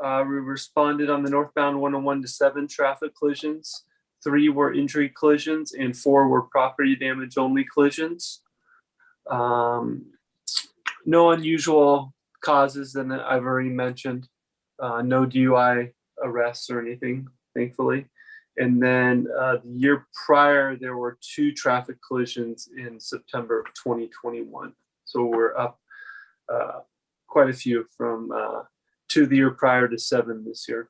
we responded on the northbound 101 to 7 traffic collisions. 3 were injury collisions and 4 were property damage only collisions. No unusual causes that I've already mentioned. No DUI arrests or anything, thankfully. And then the year prior, there were 2 traffic collisions in September of 2021. So we're up quite a few from 2 the year prior to 7 this year.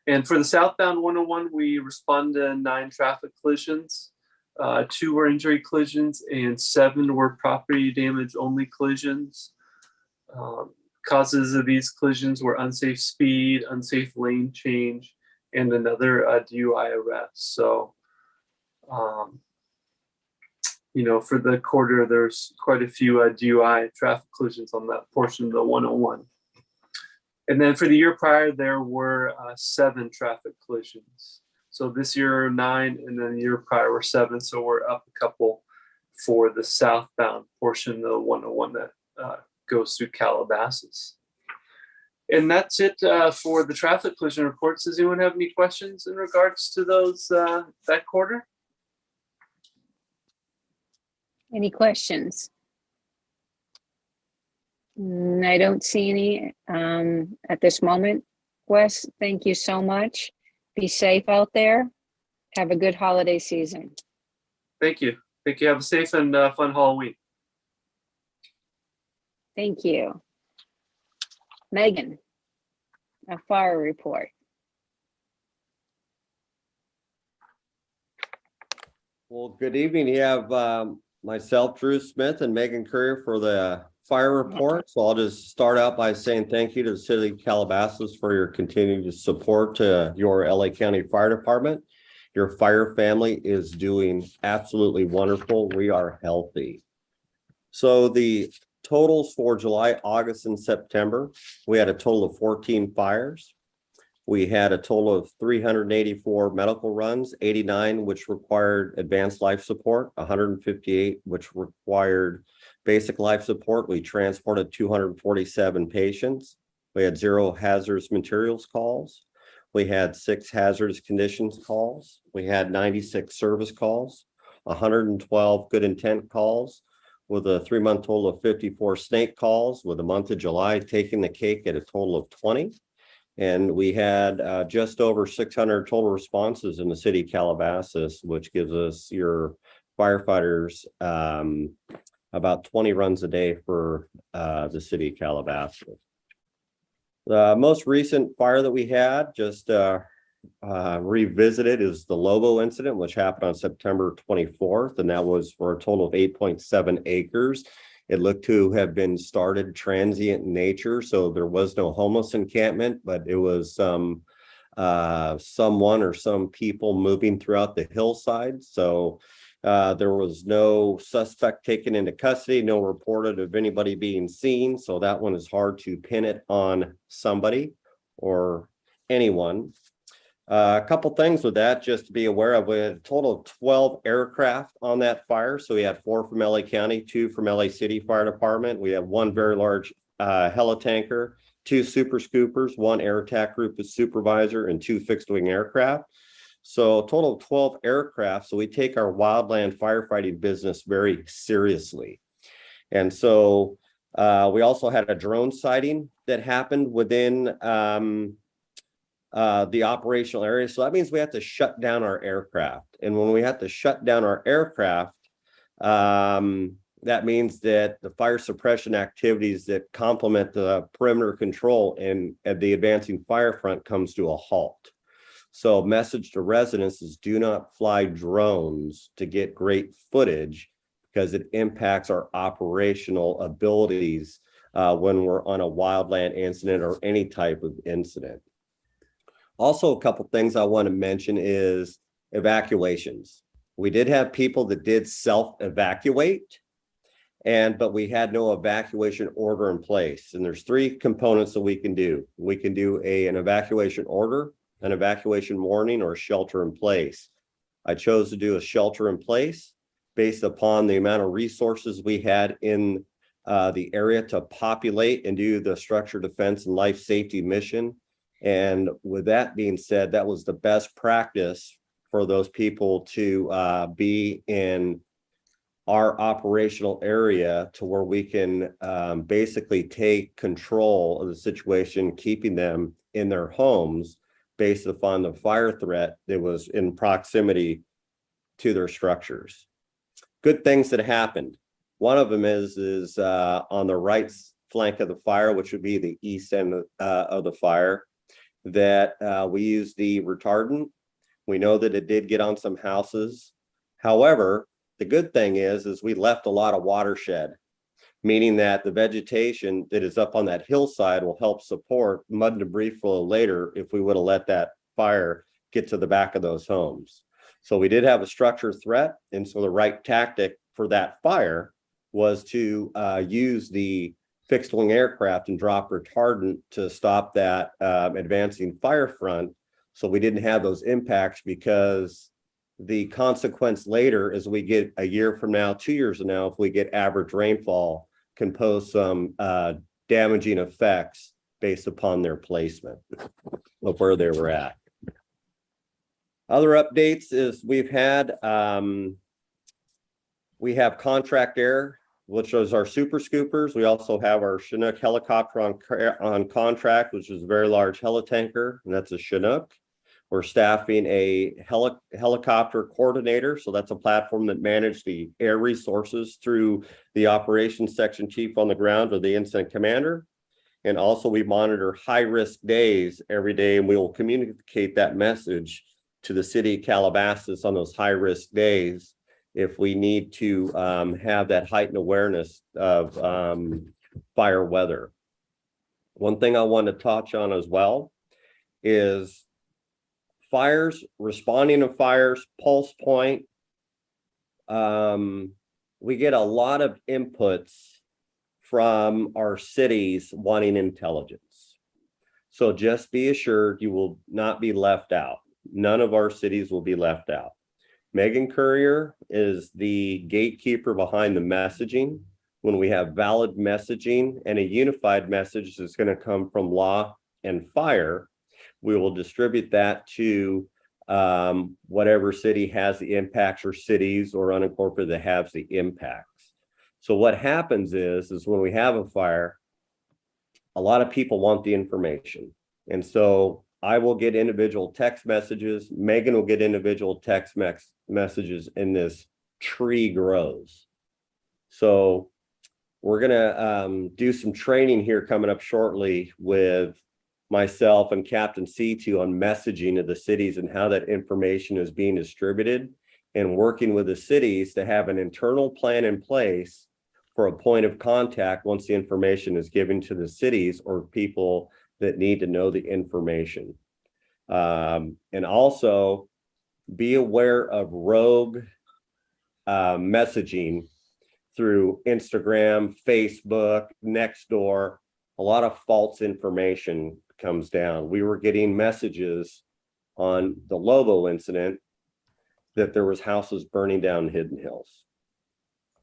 And for the southbound 101, we responded to 9 traffic collisions. 2 were injury collisions and 7 were property damage only collisions. Causes of these collisions were unsafe speed, unsafe lane change, and another DUI arrest. So, for the quarter, there's quite a few DUI traffic collisions on that portion of the 101. And then for the year prior, there were 7 traffic collisions. So this year 9, and then the year prior were 7. So we're up a couple for the southbound portion of the 101 that goes through Calabasas. And that's it for the traffic collision reports. Does anyone have any questions in regards to those that quarter? Any questions? I don't see any at this moment. Wes, thank you so much. Be safe out there. Have a good holiday season. Thank you. Thank you. Have a safe and fun Halloween. Thank you. Megan, a fire report. Well, good evening. You have myself, Drew Smith, and Megan Currier for the fire report. So I'll just start out by saying thank you to the City of Calabasas for your continued support to your LA County Fire Department. Your fire family is doing absolutely wonderful. We are healthy. So the totals for July, August, and September, we had a total of 14 fires. We had a total of 384 medical runs, 89 which required advanced life support, 158 which required basic life support. We transported 247 patients. We had 0 hazardous materials calls. We had 6 hazardous conditions calls. We had 96 service calls, 112 good intent calls, with a 3-month total of 54 snake calls, with the month of July taking the cake at a total of 20. And we had just over 600 total responses in the city of Calabasas, which gives us your firefighters about 20 runs a day for the city of Calabasas. The most recent fire that we had, just revisited, is the Lobo incident, which happened on September 24th, and that was for a total of 8.7 acres. It looked to have been started transient in nature, so there was no homeless encampment, but it was someone or some people moving throughout the hillside. So there was no suspect taken into custody, no reported of anybody being seen. So that one is hard to pin it on somebody or anyone. A couple things with that, just to be aware of. We had a total of 12 aircraft on that fire. So we had 4 from LA County, 2 from LA City Fire Department. We have 1 very large helitanker, 2 super scoopers, 1 air attack group supervisor, and 2 fixed wing aircraft. So a total of 12 aircraft. So we take our wildland firefighting business very seriously. And so we also had a drone sighting that happened within the operational area. So that means we have to shut down our aircraft. And when we have to shut down our aircraft, that means that the fire suppression activities that complement the perimeter control and the advancing fire front comes to a halt. So message to residents is do not fly drones to get great footage because it impacts our operational abilities when we're on a wildland incident or any type of incident. Also, a couple things I want to mention is evacuations. We did have people that did self-evacuate, but we had no evacuation order in place. And there's three components that we can do. We can do an evacuation order, an evacuation warning, or a shelter in place. I chose to do a shelter in place based upon the amount of resources we had in the area to populate and do the structure defense and life safety mission. And with that being said, that was the best practice for those people to be in our operational area to where we can basically take control of the situation, keeping them in their homes based upon the fire threat that was in proximity to their structures. Good things that happened. One of them is on the right flank of the fire, which would be the east end of the fire, that we used the retardant. We know that it did get on some houses. However, the good thing is we left a lot of watershed, meaning that the vegetation that is up on that hillside will help support mud and debris flow later if we would have let that fire get to the back of those homes. So we did have a structure threat. And so the right tactic for that fire was to use the fixed wing aircraft and drop retardant to stop that advancing fire front. So we didn't have those impacts, because the consequence later is we get a year from now, 2 years from now, if we get average rainfall, can pose some damaging effects based upon their placement of where they were at. Other updates is we have contract air, which is our super scoopers. We also have our Chinook helicopter on contract, which is a very large helitanker, and that's a Chinook. We're staffing a helicopter coordinator. So that's a platform that manages the air resources through the operations section chief on the ground or the incident commander. And also we monitor high-risk days every day, and we will communicate that message to the city of Calabasas on those high-risk days if we need to have that heightened awareness of fire weather. One thing I want to touch on as well is fires, responding to fires, pulse point. We get a lot of inputs from our cities wanting intelligence. So just be assured you will not be left out. None of our cities will be left out. Megan Currier is the gatekeeper behind the messaging. When we have valid messaging and a unified message that's going to come from law and fire, we will distribute that to whatever city has the impacts, or cities or unincorporated that has the impacts. So what happens is when we have a fire, a lot of people want the information. And so I will get individual text messages. Megan will get individual text messages, and this tree grows. So we're going to do some training here coming up shortly with myself and Captain C2 on messaging of the cities and how that information is being distributed, and working with the cities to have an internal plan in place for a point of contact once the information is given to the cities or people that need to know the information. And also be aware of rogue messaging through Instagram, Facebook, Nextdoor. A lot of false information comes down. We were getting messages on the Lobo incident that there was houses burning down in Hidden Hills,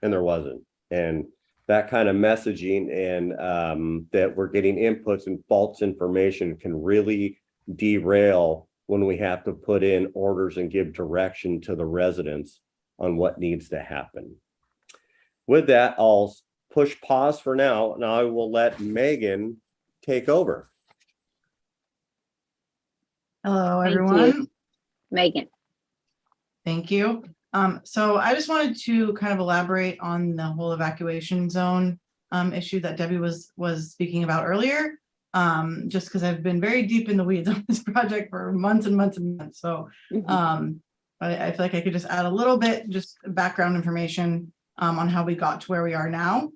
and there wasn't. And that kind of messaging and that we're getting inputs and false information can really derail when we have to put in orders and give direction to the residents on what needs to happen. With that, I'll push pause for now, and I will let Megan take over. Hello, Thank you. everyone. Megan. Thank you. So I just wanted to kind of elaborate on the whole evacuation zone issue that Debbie was speaking about earlier. Just because I've been very deep in the weeds on this project for months and months and months. So I feel like I could just add a little bit, just background information on how we got to where we are now.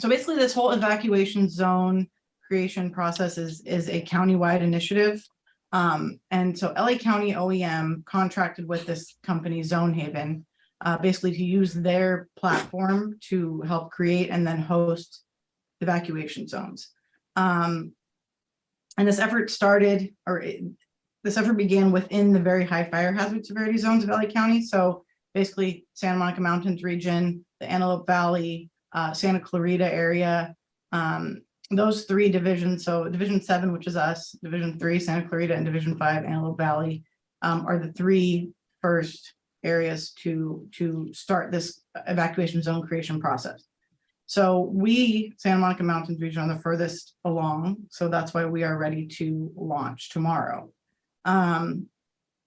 So basically this whole evacuation zone creation process is a countywide initiative. And so LA County OEM contracted with this company Zonehaven, basically to use their platform to help create and then host evacuation zones. And this effort this effort began within the very high fire hazard severity zones of LA County. So basically Santa Monica Mountains region, the Antelope Valley, Santa Clarita area, those three divisions. So Division 7, which is us, Division 3, Santa Clarita, and Division 5, Antelope Valley, are the three first areas to start this evacuation zone creation process. So we, Santa Monica Mountains region, are the furthest along. So that's why we are ready to launch tomorrow. And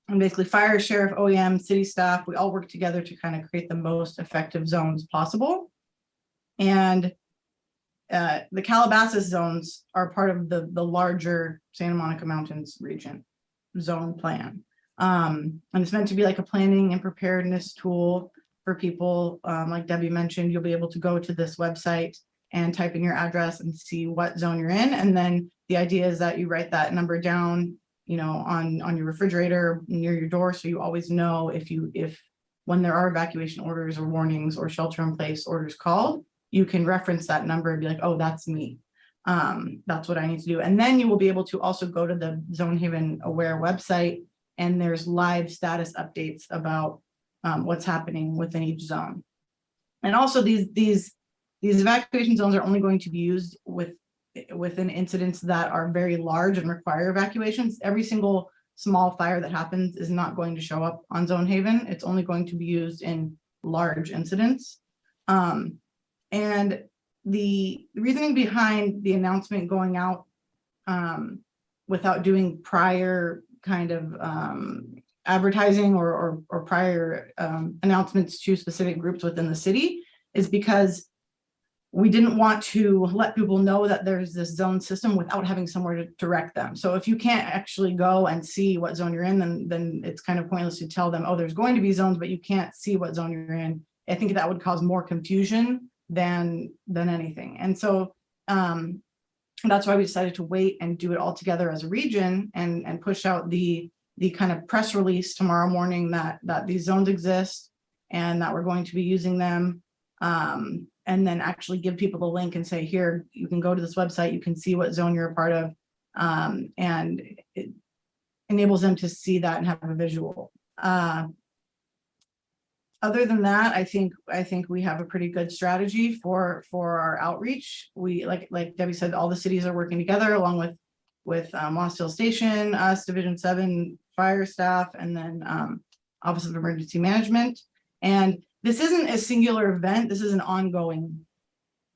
basically fire, sheriff, OEM, city staff, we all work together to kind of create the most effective zones possible. And the Calabasas zones are part of the larger Santa Monica Mountains region zone plan. And it's meant to be like a planning and preparedness tool for people. Like Debbie mentioned, you'll be able to go to this website and type in your address and see what zone you're in. And then the idea is that you write that number down, you know, on your refrigerator near your door. So you always know if when there are evacuation orders or warnings or shelter in place orders called, you can reference that number and be like, oh, that's me. That's what I need to do. And then you will be able to also go to the Zonehaven Aware website, and there's live status updates about what's happening within each zone. And also these evacuation zones are only going to be used within incidents that are very large and require evacuations. Every single small fire that happens is not going to show up on Zonehaven. It's only going to be used in large incidents. And the reasoning behind the announcement going out without doing prior kind of advertising or prior announcements to specific groups within the city is because we didn't want to let people know that there's this zone system without having somewhere to direct them. So if you can't actually go and see what zone you're in, then it's kind of pointless to tell them, oh, there's going to be zones, but you can't see what zone you're in. I think that would cause more confusion than anything. And so that's why we decided to wait and do it all together as a region and push out the kind of press release tomorrow morning that these zones exist and that we're going to be using them. And then actually give people the link and say, here, you can go to this website, you can see what zone you're a part of. And it enables them to see that and have a visual. Other than that, I think we have a pretty good strategy for our outreach. We like Debbie said, all the cities are working together along with Lost Hill Station, us, Division 7 fire staff, and then Office of Emergency Management. And this isn't a singular event. This is an ongoing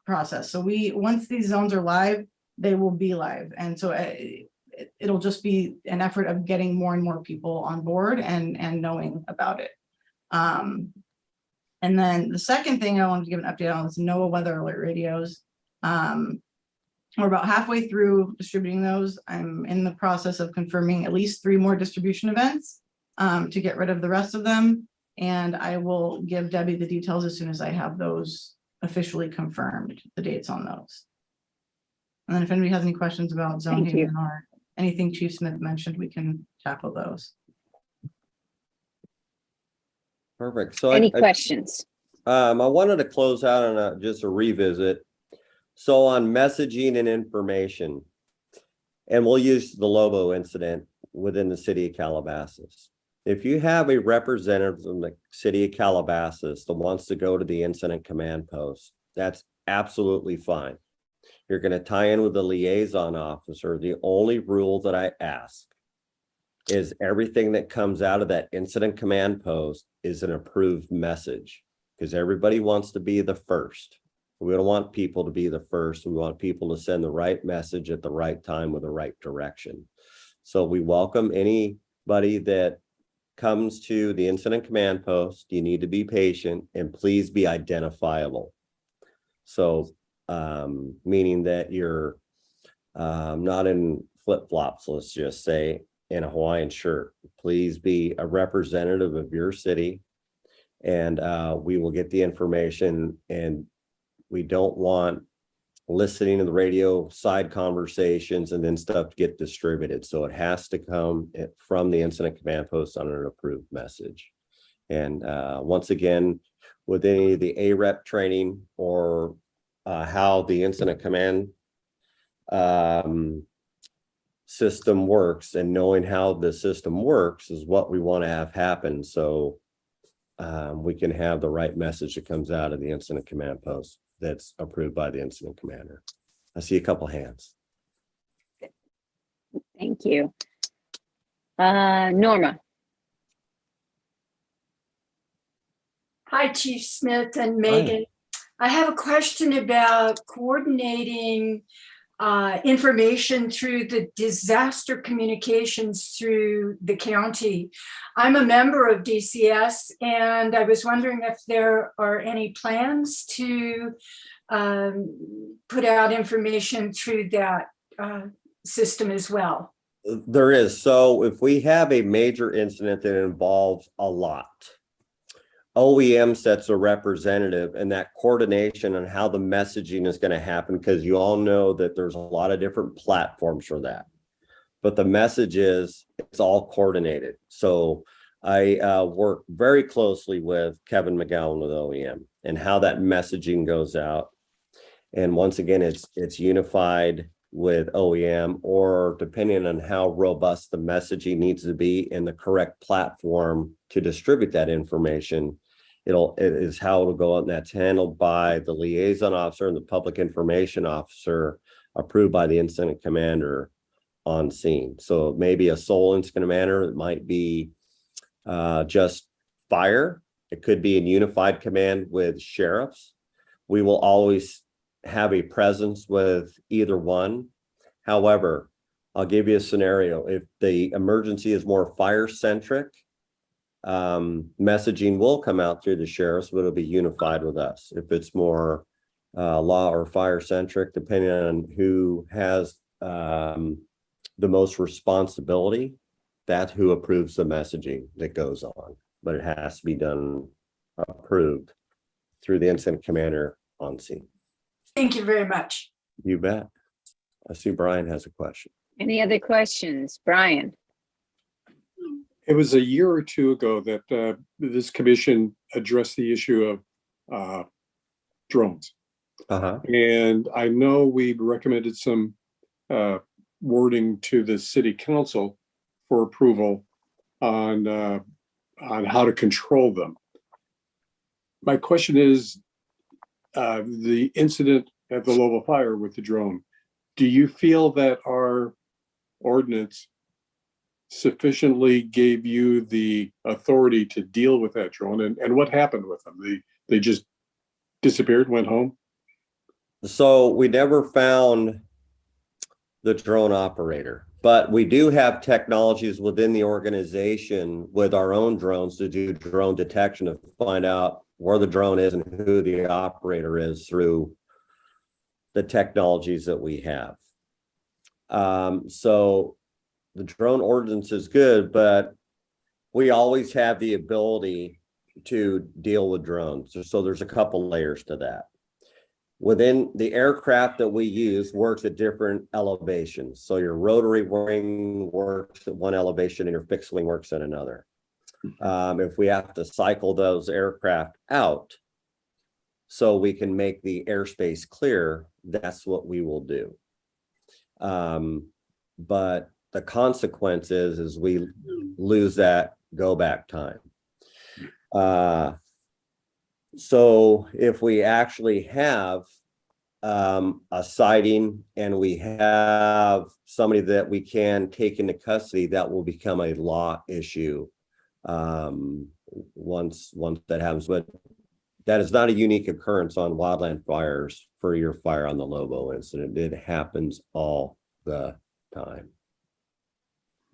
process. So once these zones are live, they will be live. And so it'll just be an effort of getting more and more people on board and knowing about it. And then the second thing I wanted to give an update on is NOAA weather alert radios. We're about halfway through distributing those. I'm in the process of confirming at least 3 more distribution events to get rid of the rest of them. And I will give Debbie the details as soon as I have those officially confirmed, the dates on those. And then if anybody has any questions about Zonehaven or anything Chief Smith mentioned, we can tackle those. Perfect. So Any questions? I wanted to close out on just a revisit. So on messaging and information, and we'll use the Lobo incident within the city of Calabasas. If you have a representative from the city of Calabasas that wants to go to the incident command post, that's absolutely fine. You're going to tie in with the liaison officer. The only rule that I ask is everything that comes out of that incident command post is an approved message, because everybody wants to be the first. We don't want people to be the first. We want people to send the right message at the right time with the right direction. So we welcome anybody that comes to the incident command post. You need to be patient and please be identifiable. So meaning that you're not in flip-flops, let's just say, in a Hawaiian shirt. Please be a representative of your city, and we will get the information. And we don't want listening to the radio side conversations and then stuff get distributed. So it has to come from the incident command post on an approved message. And once again, with any of the AREP training or how the incident command system works, and knowing how the system works is what we want to have happen. So we can have the right message that comes out of the incident command post that's approved by the incident commander. I see a couple hands. Thank you. Norma. Hi, Chief Smith and Megan. I have a question about coordinating information through the disaster communications through the county. I'm a member of DCS, and I was wondering if there are any plans to put out information through that system as well. There is. So if we have a major incident that involves a lot, OEM sets a representative, and that coordination on how the messaging is going to happen, because you all know that there's a lot of different platforms for that. But the message is it's all coordinated. So I work very closely with Kevin McGowan with OEM and how that messaging goes out. And once again, it's unified with OEM, or depending on how robust the messaging needs to be in the correct platform to distribute that information, it is how it'll go out, and that's handled by the liaison officer and the public information officer, approved by the incident commander on scene. So maybe a sole incident commander, it might be just fire. It could be a unified command with sheriffs. We will always have a presence with either one. However, I'll give you a scenario. If the emergency is more fire centric, messaging will come out through the sheriffs, but it'll be unified with us. If it's more law or fire centric, depending on who has the most responsibility, that's who approves the messaging that goes on. But it has to be done, approved through the incident commander on scene. Thank you very much. You bet. I see Brian has a question. Any other questions? Brian? It was a year or two ago that this commission addressed the issue of drones. And I know we recommended some wording to the city council for approval on how to control them. My question is, the incident at the Louisville fire with the drone, do you feel that our ordinance sufficiently gave you the authority to deal with that drone? And what happened with them? They just disappeared, went home? So we never found the drone operator, but we do have technologies within the organization with our own drones to do drone detection, to find out where the drone is and who the operator is through the technologies that we have. So the drone ordinance is good, but we always have the ability to deal with drones. So there's a couple layers to that. Within the aircraft that we use works at different elevations. So your rotary wing works at one elevation and your fixed wing works at another. If we have to cycle those aircraft out so we can make the airspace clear, that's what we will do. But the consequence is we lose that go back time. So if we actually have a sighting and we have somebody that we can take into custody, that will become a law issue once that happens. But that is not a unique occurrence on wildland fires for your fire on the Lobo incident. It happens all the time.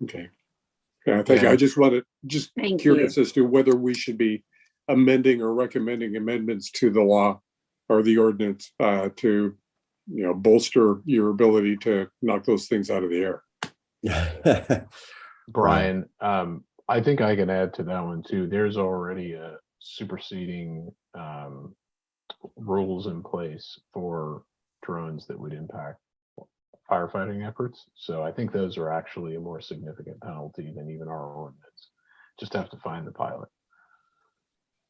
Okay. Yeah, thank you. I just wanted, just Thank curious as to whether we should be amending or recommending amendments to the law or the ordinance to, bolster your ability to knock those things out of the air. Brian, I think I can add to that one too. There's already a superseding rules in place for drones that would impact firefighting efforts. So I think those are actually a more significant penalty than even our ordinance. Just have to find the pilot.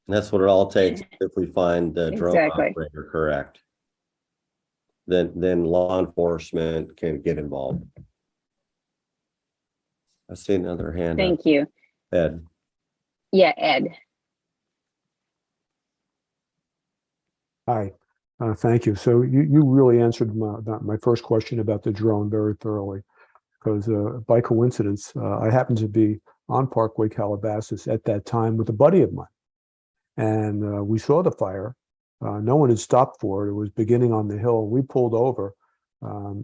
That's what it all takes. If we find the drone Exactly. operator correct, then law enforcement can get involved. I see another hand up. Thank you. Ed. Yeah, Ed. Hi, thank you. So you really answered my first question about the drone very thoroughly, because by coincidence, I happened to be on Parkway Calabasas at that time with a buddy of mine. And we saw the fire. No one had stopped for it. It was beginning on the hill. We pulled over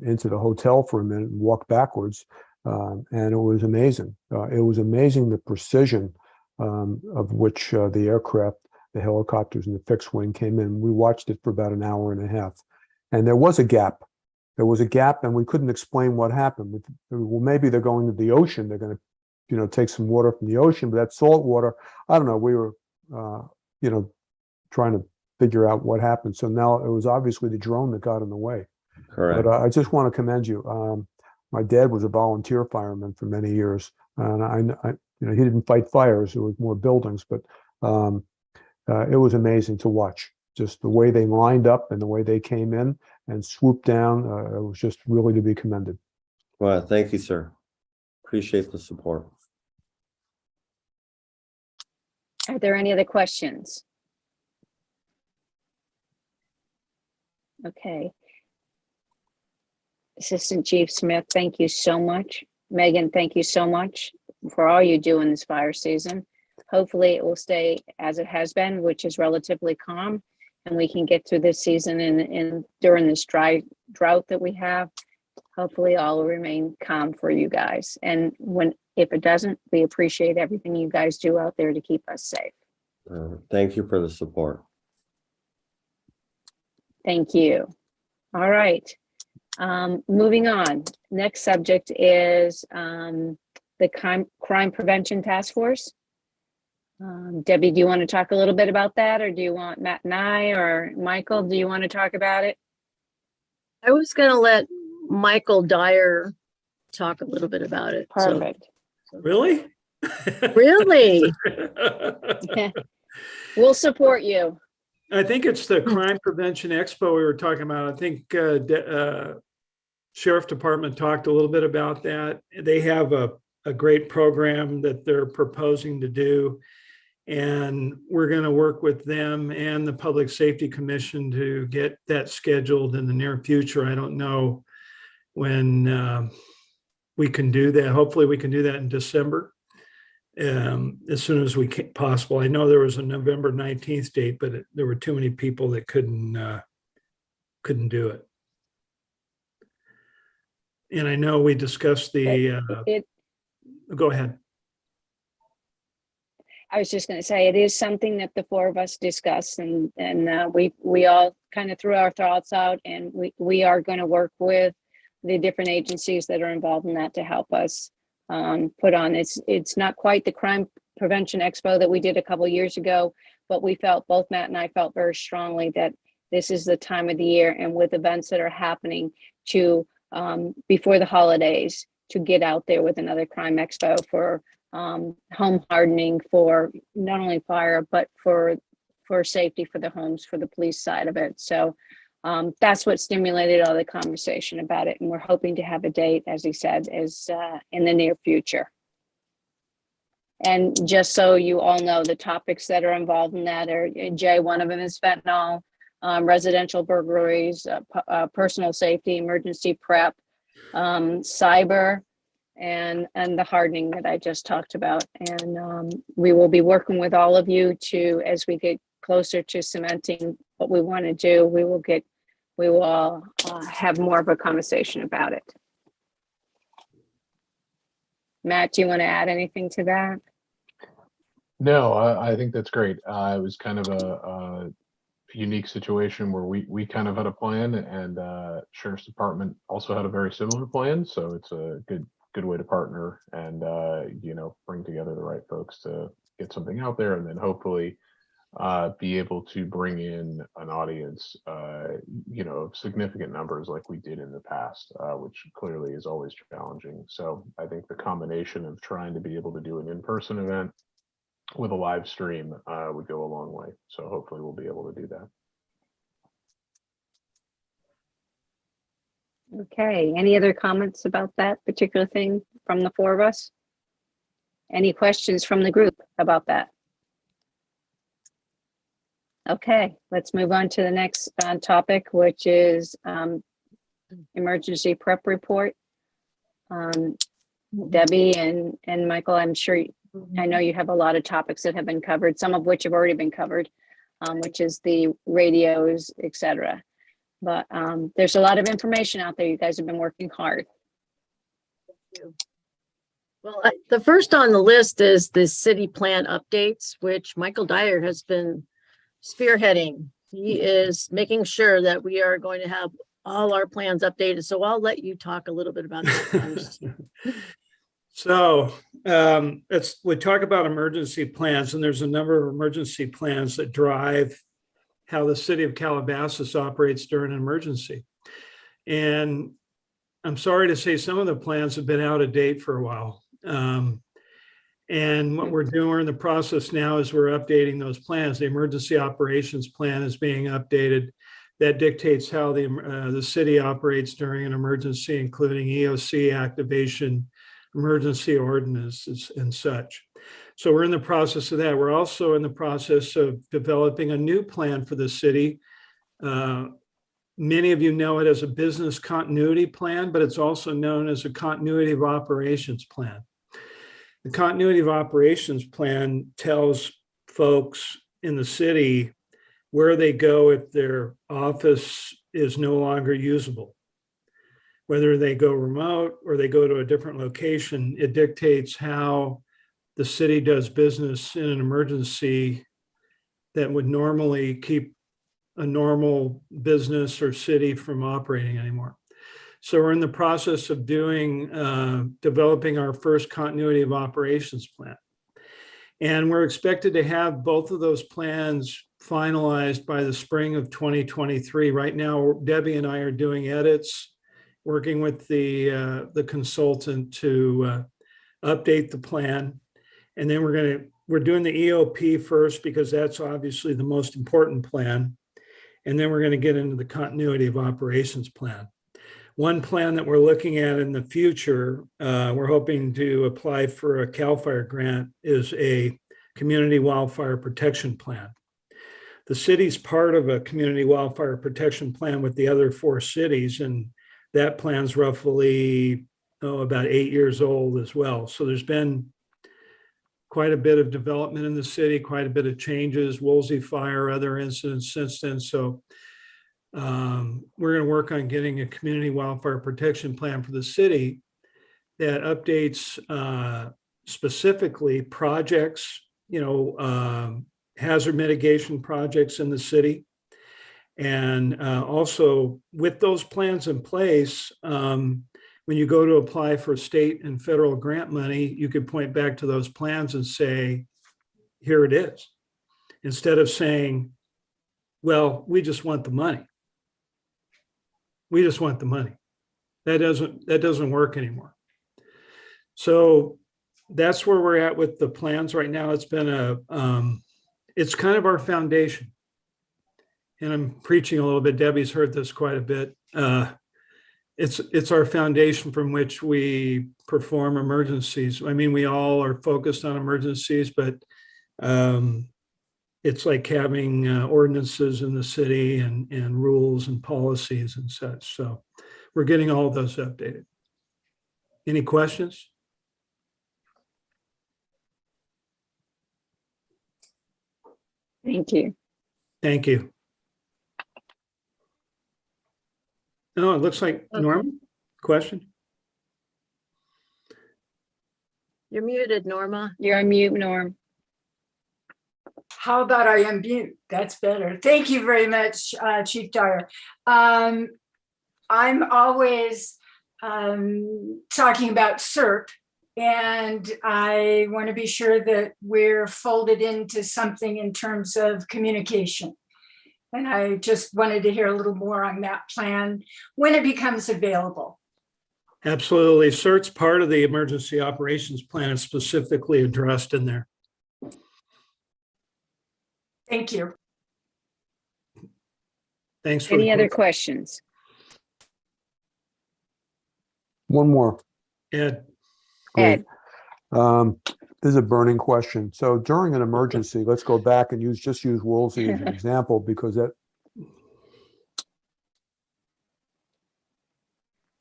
into the hotel for a minute and walked backwards. And it was amazing. It was amazing the precision of which the aircraft, the helicopters and the fixed wing came in. We watched it for about an hour and a half. And there was a gap. There was a gap and we couldn't explain what happened. Well, maybe they're going to the ocean. They're going to, take some water from the ocean, but that salt water, I don't know. We were, trying to figure out what happened. So now it was obviously the drone that got in the way. Correct. But I just want to commend you. My dad was a volunteer fireman for many years, and I he didn't fight fires; it was more buildings. But it was amazing to watch, just the way they lined up and the way they came in and swooped down. It was just really to be commended. Well, thank you, sir. Appreciate the support. Are there any other questions? Okay. Assistant Chief Smith, thank you so much. Megan, thank you so much for all you do in this fire season. Hopefully it will stay as it has been, which is relatively calm, and we can get through this season and during this drought that we have. Hopefully all will remain calm for you guys. And if it doesn't, we appreciate everything you guys do out there to keep us safe. Thank you for the support. Thank you. All right. Moving on. Next subject is the Crime Prevention Task Force. Debbie, do you want to talk a little bit about that, or do you want Matt and I, or Michael, do you want to talk about it? I was going to let Michael Dyer talk a little bit about it. Perfect. Really? Really? We'll support you. I think it's the Crime Prevention Expo we were talking about. I think Sheriff Department talked a little bit about that. They have a great program that they're proposing to do. And we're going to work with them and the Public Safety Commission to get that scheduled in the near future. I don't know when we can do that. Hopefully we can do that in December. As soon as we can possible. I know there was a November 19th date, but there were too many people that couldn't do it. And I know we discussed the, go ahead. I was just going to say, it is something that the four of us discussed, and we all kind of threw our thoughts out, and we are going to work with the different agencies that are involved in that to help us put on. It's not quite the Crime Prevention Expo that we did a couple years ago, but we felt, both Matt and I felt very strongly that this is the time of the year, and with events that are happening to before the holidays, to get out there with another Crime Expo for home hardening, for not only fire, but for safety for the homes, for the police side of it. So that's what stimulated all the conversation about it. And we're hoping to have a date, as he said, is in the near future. And just so you all know, the topics that are involved in that are, Jay, one of them is fentanyl. residential burglaries, personal safety, emergency prep, cyber, and the hardening that I just talked about. And we will be working with all of you to, as we get closer to cementing what we want to do, we will have more of a conversation about it. Matt, do you want to add anything to that? No, I think that's great. It was kind of a unique situation where we kind of had a plan, and Sheriff's Department also had a very similar plan. So it's a good way to partner and bring together the right folks to get something out there, and then hopefully be able to bring in an audience, of significant numbers like we did in the past, which clearly is always challenging. So I think the combination of trying to be able to do an in-person event with a live stream would go a long way. So hopefully we'll be able to do that. Okay, any other comments about that particular thing from the four of us? Any questions from the group about that? Okay, let's move on to the next topic, which is emergency prep report. Debbie and Michael, I'm sure, I know you have a lot of topics that have been covered, some of which have already been covered, which is the radios, etc. But there's a lot of information out there. You guys have been working hard. Well, the first on the list is the city plan updates, which Michael Dyer has been spearheading. He is making sure that we are going to have all our plans updated. So I'll let you talk a little bit about that first. So we talk about emergency plans, and there's a number of emergency plans that drive how the city of Calabasas operates during an emergency. And I'm sorry to say some of the plans have been out of date for a while. And what we're doing, we're in the process now is we're updating those plans. The emergency operations plan is being updated. That dictates how the city operates during an emergency, including EOC activation, emergency ordinances, and such. So we're in the process of that. We're also in the process of developing a new plan for the city. Many of you know it as a business continuity plan, but it's also known as a continuity of operations plan. The continuity of operations plan tells folks in the city where they go if their office is no longer usable. Whether they go remote or they go to a different location, it dictates how the city does business in an emergency that would normally keep a normal business or city from operating anymore. So we're in the process of developing our first continuity of operations plan. And we're expected to have both of those plans finalized by the spring of 2023. Right now, Debbie and I are doing edits, working with the consultant to update the plan. And then we're doing the EOP first because that's obviously the most important plan. And then we're going to get into the continuity of operations plan. One plan that we're looking at in the future, we're hoping to apply for a CAL FIRE grant, is a community wildfire protection plan. The city's part of a community wildfire protection plan with the other 4 cities, and that plan's roughly about 8 years old as well. So there's been quite a bit of development in the city, quite a bit of changes, Woolsey Fire, other incidents since then. So we're going to work on getting a community wildfire protection plan for the city that updates specifically projects, hazard mitigation projects in the city. And also with those plans in place, when you go to apply for state and federal grant money, you could point back to those plans and say, here it is, instead of saying, well, we just want the money. We just want the money. That doesn't work anymore. So that's where we're at with the plans right now. It's been it's kind of our foundation. And I'm preaching a little bit. Debbie's heard this quite a bit. It's our foundation from which we perform emergencies. I mean, we all are focused on emergencies, but it's like having ordinances in the city and rules and policies and such. So we're getting all of those updated. Any questions? Thank you. Thank you. No, it looks like Norm, question? You're muted, Norma. You're on mute, Norm. How about I unmute? That's better. Thank you very much, Chief Dyer. I'm always talking about SERP, and I want to be sure that we're folded into something in terms of communication. And I just wanted to hear a little more on that plan when it becomes available. Absolutely. CERT's part of the emergency operations plan is specifically addressed in there. Thank you. Thanks for Any other questions? One more. Ed. Great. This is a burning question. So during an emergency, let's go back and just use Woolsey as an example, because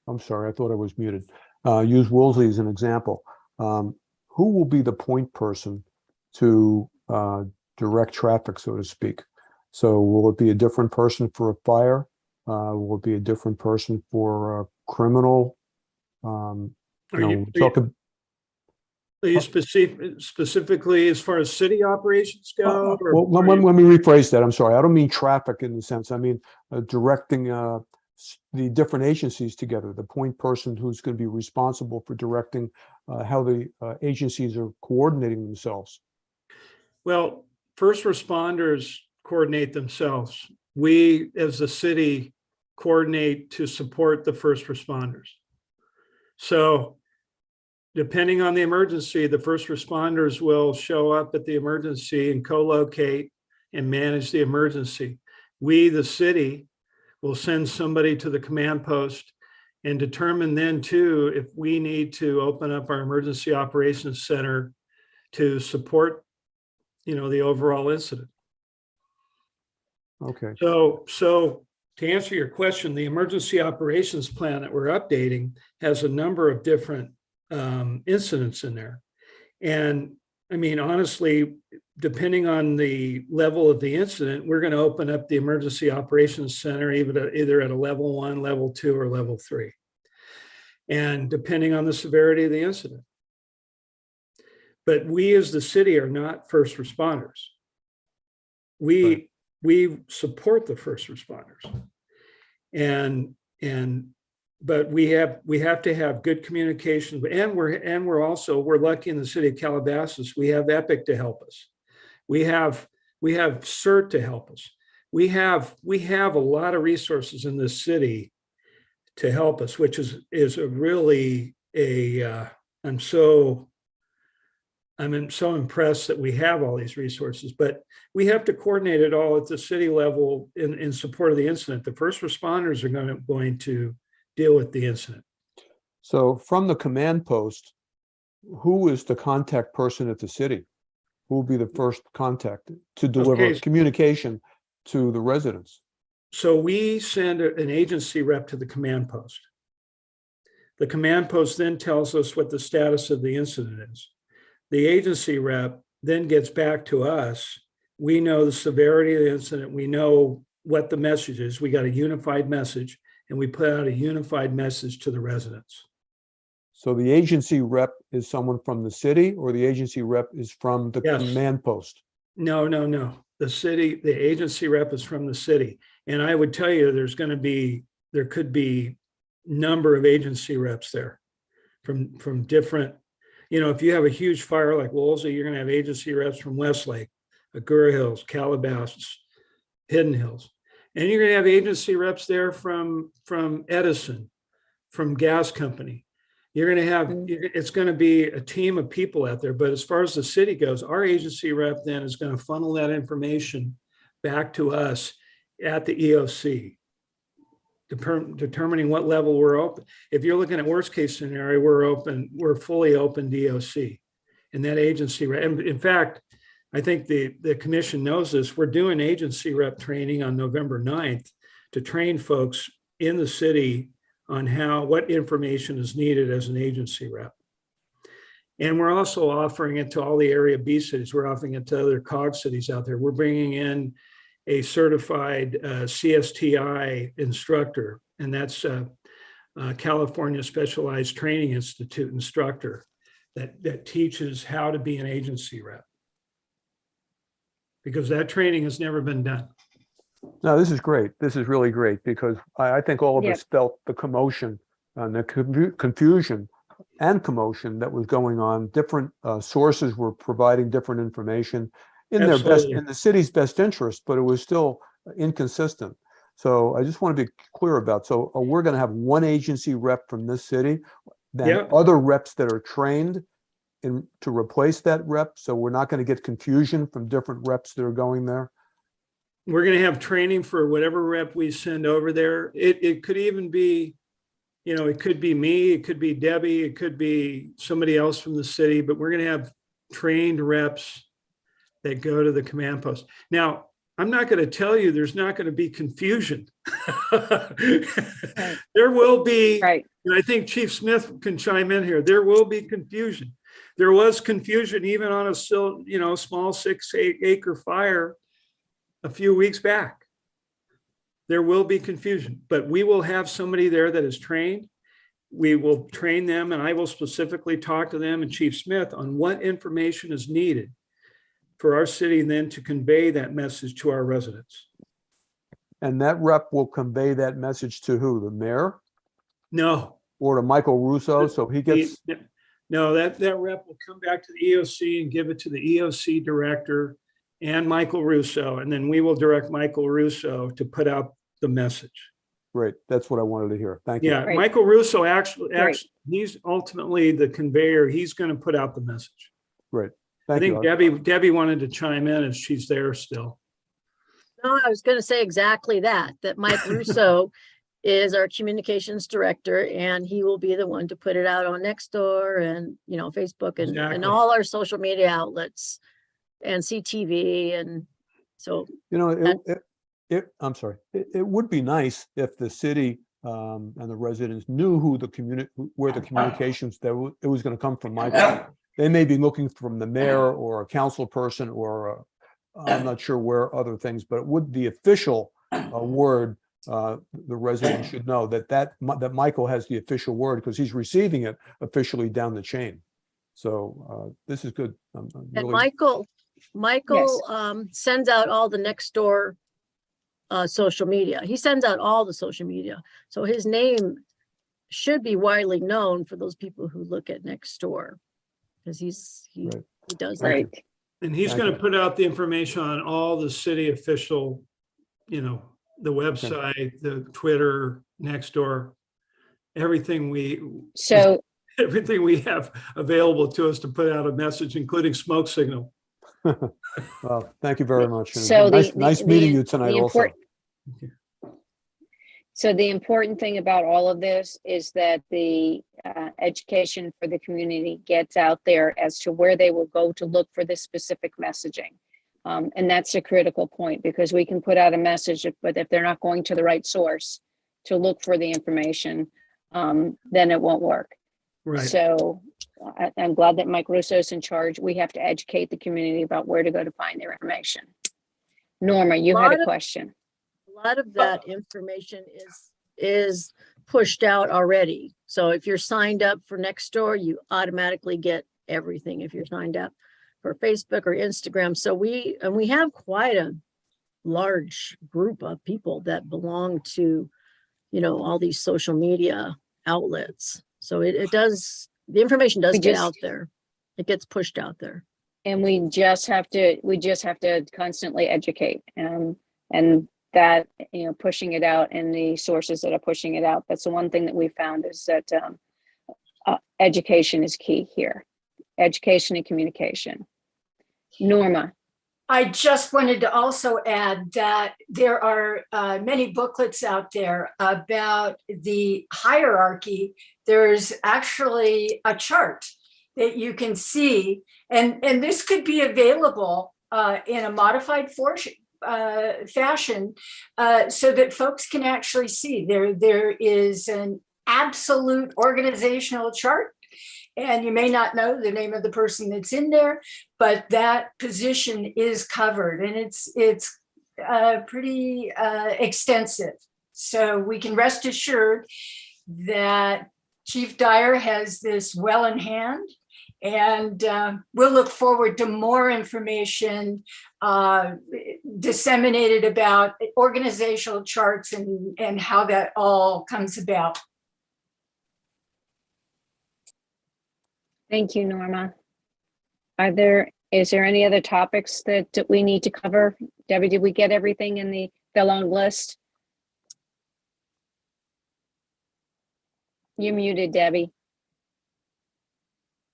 I'm sorry, I thought I was muted. Use Woolsey as an example. Who will be the point person to direct traffic, so to speak? So will it be a different person for a fire? Will it be a different person for a criminal? Are you specifically as far as city operations go? Well, let me rephrase that. I'm sorry. I don't mean traffic in the sense. I mean directing the different agencies together. The point person who's going to be responsible for directing how the agencies are coordinating themselves. Well, first responders coordinate themselves. We, as the city, coordinate to support the first responders. So depending on the emergency, the first responders will show up at the emergency and co-locate and manage the emergency. We, the city, will send somebody to the command post and determine then too if we need to open up our emergency operations center to support, the overall incident. Okay. So to answer your question, the emergency operations plan that we're updating has a number of different incidents in there. And I mean, honestly, depending on the level of the incident, we're going to open up the emergency operations center either at a level 1, level 2, or level 3. And depending on the severity of the incident. But we as the city are not first responders. We support the first responders. But we have to have good communication, and we're lucky in the city of Calabasas. We have Epic to help us. We have CERT to help us. We have a lot of resources in this city to help us, which is a really I'm so impressed that we have all these resources, but we have to coordinate it all at the city level in support of the incident. The first responders are going to deal with the incident. So from the command post, who is the contact person at the city? Who will be the first contact to deliver communication to the residents? So we send an agency rep to the command post. The command post then tells us what the status of the incident is. The agency rep then gets back to us. We know the severity of the incident. We know what the message is. We got a unified message, and we put out a unified message to the residents. So the agency rep is someone from the city, or the agency rep is from the command post? No. The agency rep is from the city. And I would tell you there could be number of agency reps there from different, if you have a huge fire like Woolsey, you're going to have agency reps from Westlake, Agoura Hills, Calabasas, Hidden Hills. And you're going to have agency reps there from Edison, from gas company. You're going to have, it's going to be a team of people out there. But as far as the city goes, our agency rep then is going to funnel that information back to us at the EOC, determining what level we're open. If you're looking at worst case scenario, we're fully open DOC. And that agency, in fact, I think the commission knows this. We're doing agency rep training on November 9th to train folks in the city on what information is needed as an agency rep. And we're also offering it to all the area B cities. We're offering it to other COG cities out there. We're bringing in a certified CSTI instructor, and that's California Specialized Training Institute instructor that teaches how to be an agency rep. Because that training has never been done. No, this is great. This is really great because I think all of Yep. us felt the commotion and the confusion and commotion that was going on. Different sources were providing different information in their best, Absolutely. in the city's best interest, but it was still inconsistent. So I just want to be clear about, so we're going to have one agency rep from this city, then Yep. other reps that are trained to replace that rep. So we're not going to get confusion from different reps that are going there. We're going to have training for whatever rep we send over there. It could even be, it could be me, it could be Debbie, it could be somebody else from the city, but we're going to have trained reps that go to the command post. Now, I'm not going to tell you there's not going to be confusion. There will be, Right. and I think Chief Smith can chime in here, there will be confusion. There was confusion even on a still, small 6-acre fire a few weeks back. There will be confusion, but we will have somebody there that is trained. We will train them, and I will specifically talk to them and Chief Smith on what information is needed for our city then to convey that message to our residents. And that rep will convey that message to who? The mayor No, or to Michael Russo? So he gets, no, that rep will come back to the EOC and give it to the EOC director and Michael Russo, and then we will direct Michael Russo to put out the message. great. That's what I wanted to hear. Thank you. Yeah, Right. Michael Russo actually, Right. he's ultimately the conveyor. He's going to put out the message. Great. I Thank think you. Debbie wanted to chime in if she's there still. No, I was going to say exactly that Mike Russo is our communications director, and he will be the one to put it out on Nextdoor and, Facebook and Exactly. all our social media outlets and CTV. And so, I'm sorry. It would be nice if the city and the residents knew who where the communications that it was going to come from. Michael, they may be looking from the mayor or a council person or I'm not sure where other things, but would the official word, the resident should know that Michael has the official word because he's receiving it officially down the chain. So this is good. I'm and really- Michael sends out all the Nextdoor social media. He sends out all the social media. So his name should be widely known for those people who look at Nextdoor because he Right. does that. Right. And he's Thank going you. to put out the information on all the city official, the website, the Twitter, Nextdoor, everything we So, have available to us to put out a message, including smoke signal. Well, thank you very much. and So nice meeting you tonight also. So the important thing about all of this is that the education for the community gets out there as to where they will go to look for this specific messaging. And that's a critical point because we can put out a message, but if they're not going to the right source to look for the information, then it won't work. Right. So I'm glad that Mike Russo is in charge. We have to educate the community about where to go to find their information. Norma, you had a question. A lot of that information is pushed out already. So if you're signed up for Nextdoor, you automatically get everything if you're signed up for Facebook or Instagram. So we have quite a large group of people that belong to, all these social media outlets. So it does, the information does get out there. It gets pushed out there. And we just have to constantly educate and that, pushing it out and the sources that are pushing it out. That's the one thing that we found is that education is key here. Education and communication. Norma. I just wanted to also add that there are many booklets out there about the hierarchy. There's actually a chart that you can see, and this could be available in a modified fashion so that folks can actually see there is an absolute organizational chart. And you may not know the name of the person that's in there, but that position is covered, and it's pretty extensive. So we can rest assured that Chief Dyer has this well in hand, and we'll look forward to more information disseminated about organizational charts and how that all comes about. Thank you, Norma. Is there any other topics that we need to cover? Debbie, did we get everything in the long list? You're muted, Debbie.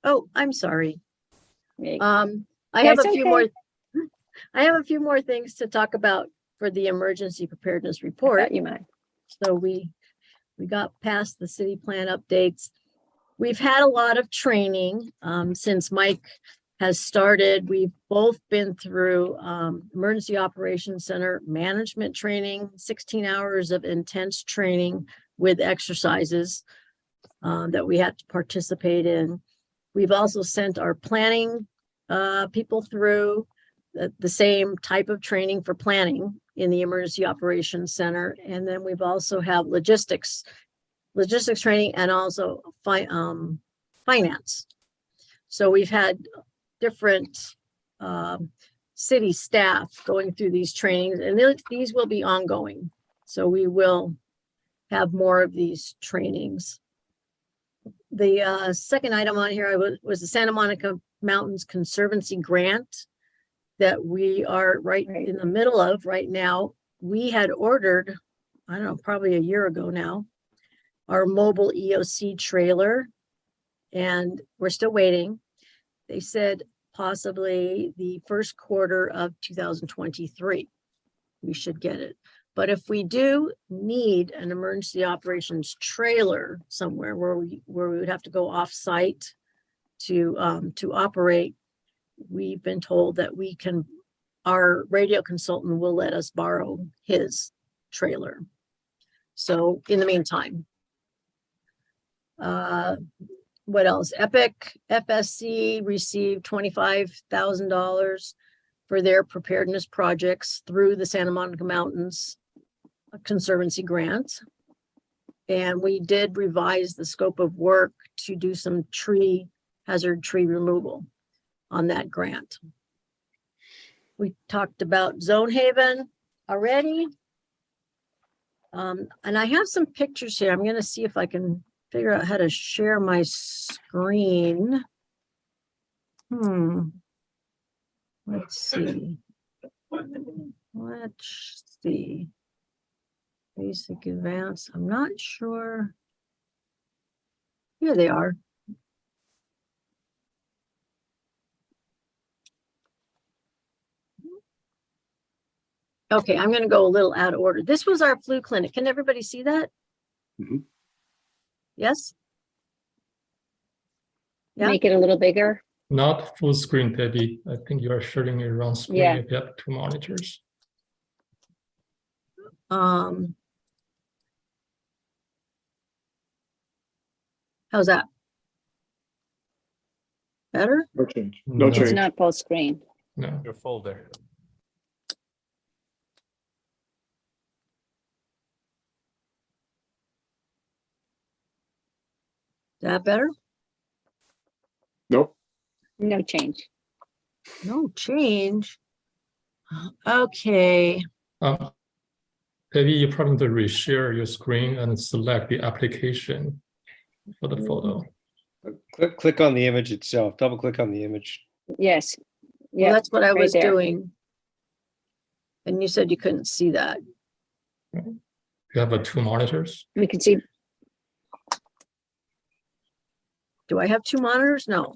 Oh, I'm sorry. Yeah. I have That's a few okay. I have a few more things to talk about for the emergency preparedness report. You might. So we got past the city plan updates. We've had a lot of training since Mike has started. We've both been through Emergency Operations Center management training, 16 hours of intense training with exercises that we had to participate in. We've also sent our planning people through the same type of training for planning in the Emergency Operations Center. And then we've also have logistics training and also finance. So we've had different city staff going through these trainings, and these will be ongoing. So we will have more of these trainings. The second item on here was the Santa Monica Mountains Conservancy Grant that we are right in the middle of right now. We had ordered, I don't know, probably a year ago now, our mobile EOC trailer, and we're still waiting. They said possibly the first quarter of 2023, we should get it. But if we do need an emergency operations trailer somewhere where we would have to go off-site to operate, we've been told that our radio consultant will let us borrow his trailer. So in the meantime, what else? Epic FSC received $25,000 for their preparedness projects through the Santa Monica Mountains Conservancy grant. And we did revise the scope of work to do some hazard tree removal on that grant. We talked about Zonehaven already. And I have some pictures here. I'm going to see if I can figure out how to share my screen. Let's see. Basic advance. I'm not sure. Here they are. Okay, I'm going to go a little out of order. This was our flu clinic. Can everybody see that? Mm-hmm. Yes? Yeah. Make it a little bigger. Not full screen, Debbie. I think you are sharing your own screen Yeah. if you have two monitors. How's that? Better? No change. No It's change. not full screen. No. Your folder. Is that better? Nope. No change. No change. Okay. Debbie, you probably need to reshare your screen and select the application for the photo. Click on the image itself, double click on the image. Yes. Well, that's what I right was there. doing. And you said you couldn't see that. You have two monitors? We can see. Do I have two monitors? No.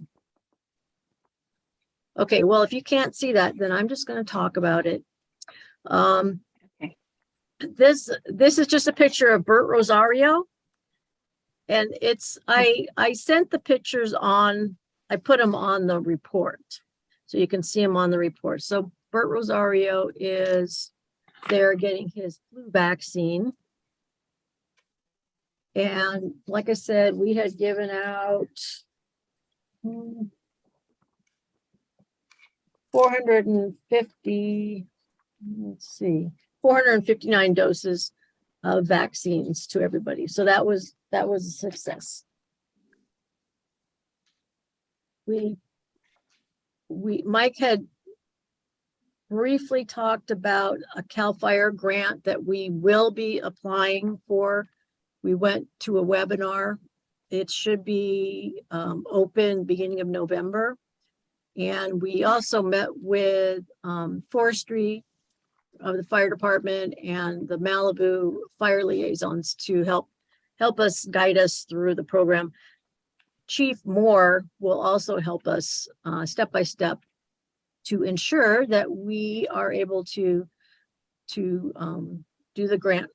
Okay, well, if you can't see that, then I'm just going to talk about it. Okay. This is just a picture of Bert Rosario. And I sent the pictures on, I put them on the report. So you can see him on the report. So Bert Rosario is there getting his flu vaccine. And like I said, we had given out 450, let's see, 459 doses of vaccines to everybody. So that was a success. Mike had briefly talked about a CAL FIRE grant that we will be applying for. We went to a webinar. It should be open beginning of November. And we also met with forestry of the fire department and the Malibu fire liaisons to help us guide us through the program. Chief Moore will also help us step by step to ensure that we are able to do the grant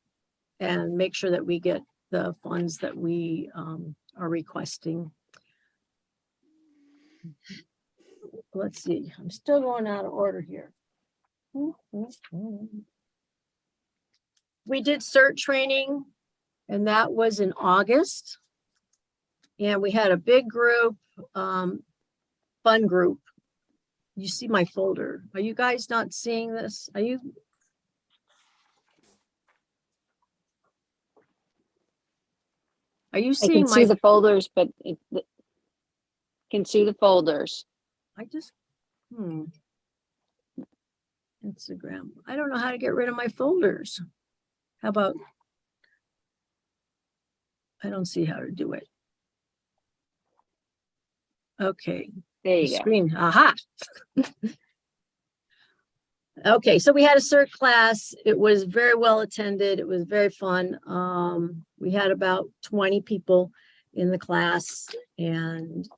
and make sure that we get the funds that we are requesting. Let's see, I'm still going out of order here. We did CERT training, and that was in August. And we had a big group, fun group. You see my folder. Are you guys not seeing this? Are you? Are you I seeing can see my? the folders, but can see the folders. I just, Instagram. I don't know how to get rid of my folders. How about? I don't see how to do it. Okay. There you The go. screen. Aha. Okay, so we had a CERT class. It was very well attended. It was very fun. We had about 20 people in the class, and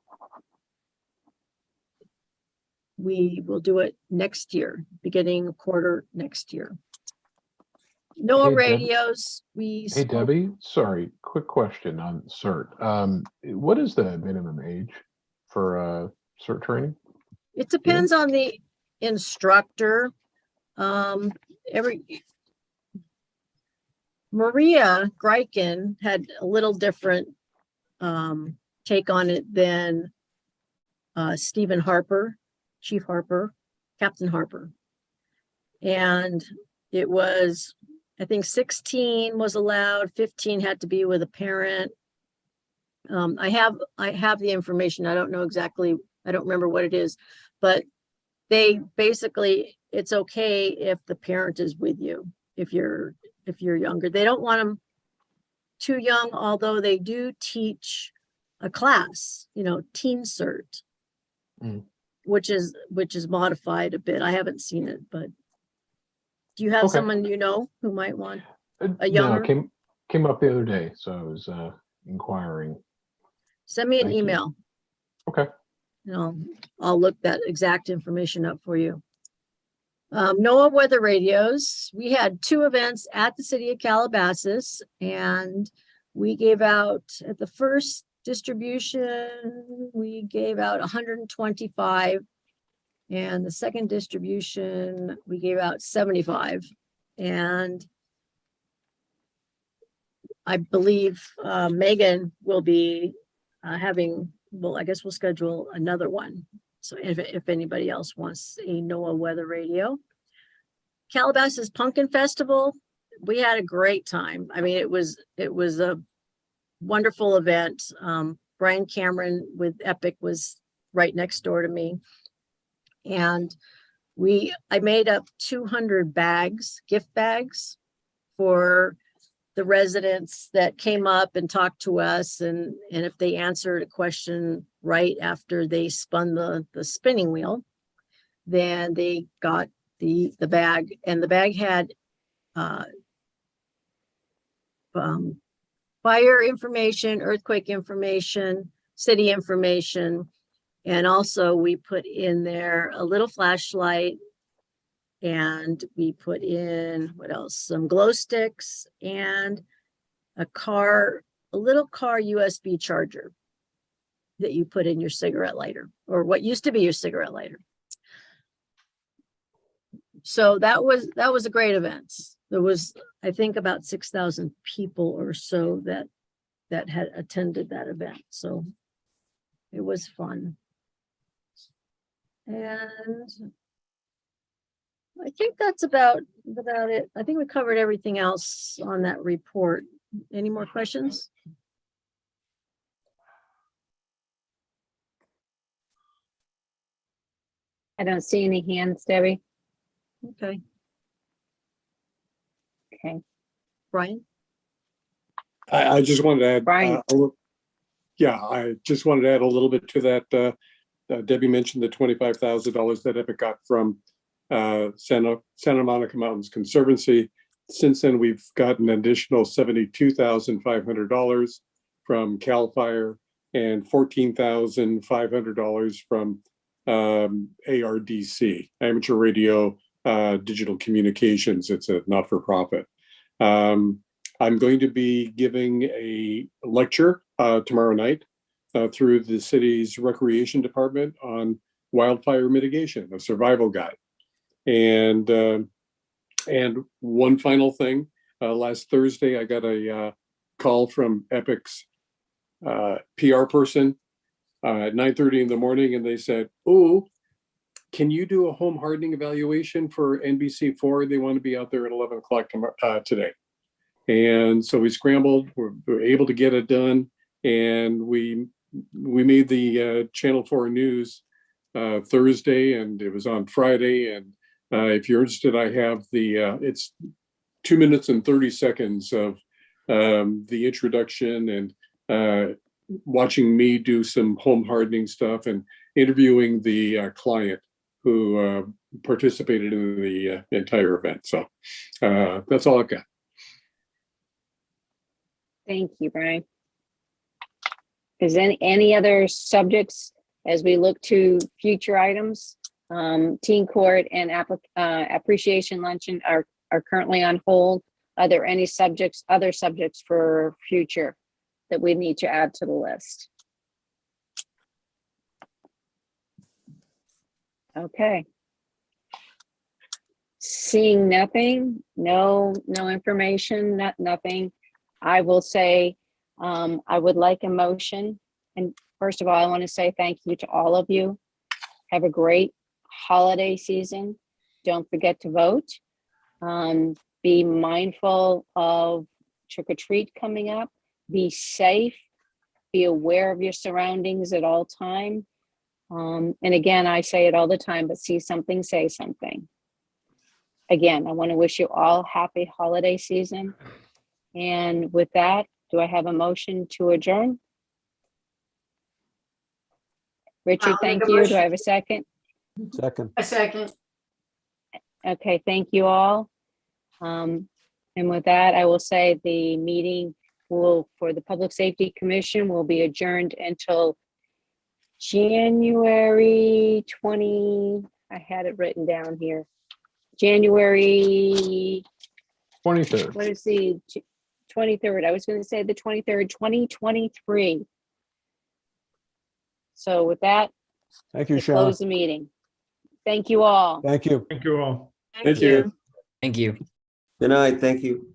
we will do it next year, beginning of quarter next year. NOAA Hey, radios. Hey, Debbie, sorry, quick question on CERT. What is the minimum age for CERT training? It depends on the instructor. Maria Greiken had a little different take on it than Stephen Harper, Chief Harper, Captain Harper. And it was, I think 16 was allowed, 15 had to be with a parent. I have the information. I don't know exactly, I don't remember what it is, but they basically, it's okay if the parent is with you, if you're younger. They don't want them too young, although they do teach a class, teen cert, which is modified a bit. I haven't seen it, but do you have someone who might want a younger? No, came up the other day, so I was inquiring. Send me an email. Okay. I'll look that exact information up for you. NOAA weather radios. We had 2 events at the city of Calabasas, and we gave out at the first distribution, we gave out 125, and the second distribution, we gave out 75. And I believe Megan will be having, well, I guess we'll schedule another one. So if anybody else wants a NOAA weather radio. Calabasas Pumpkin Festival, we had a great time. I mean, it was a wonderful event. Brian Cameron with Epic was right next door to me. And I made up 200 bags, gift bags, for the residents that came up and talked to us, and if they answered a question right after they spun the spinning wheel, then they got the bag, and the bag had fire information, earthquake information, city information, and also we put in there a little flashlight. And we put in, what else? Some glow sticks and a little car USB charger that you put in your cigarette lighter, or what used to be your cigarette lighter. So that was a great event. There was, I think, about 6,000 people or so that had attended that event. So it was fun. And I think that's about it. I think we covered everything else on that report. Any more questions? I don't see any hands, Debbie. Okay, Okay, Brian? I just wanted to add. Brian. Yeah, I just wanted to add a little bit to that. Debbie mentioned the $25,000 that Epic got from Santa Monica Mountains Conservancy. Since then, we've gotten an additional $72,500 from Cal Fire and $14,500 from ARDC, Amateur Radio Digital Communications. It's a not-for-profit. I'm going to be giving a lecture tomorrow night through the city's recreation department on wildfire mitigation, a survival guide. And one final thing, last Thursday, I got a call from Epic's PR person at 9:30 in the morning, and they said, "Oh, can you do a home hardening evaluation for NBC4? They want to be out there at 11 o'clock today." And so we scrambled, we were able to get it done, and we made the Channel 4 news Thursday, and it was on Friday. And if you're interested, I have it's 2 minutes and 30 seconds of the introduction and watching me do some home hardening stuff and interviewing the client who participated in the entire event. So that's all I've got. thank you, Brian. Is any other subjects as we look to future items? Teen court and appreciation luncheon are currently on hold. Are there any other subjects for future that we need to add to the list? Okay. Seeing nothing, no information, nothing. I will say, I would like a motion. And first of all, I want to say thank you to all of you. Have a great holiday season. Don't forget to vote. Be mindful of trick or treat coming up. Be safe. Be aware of your surroundings at all time. And again, I say it all the time, but see something, say something. Again, I want to wish you all happy holiday season. And with that, do I have a motion to adjourn? Richard, I'll make thank a you. Do motion. I have a second? Second. A second. Okay, thank you all. And with that, I will say the meeting for the Public Safety Commission will be adjourned until January 20, I had it written down here. January 23rd. What is the 23rd? I was going to say the 23rd, 2023. So with that, Thank you, I Sean. close the meeting. Thank you all. Thank you. Thank you all. Thank you. Thank you. Good night. Thank you.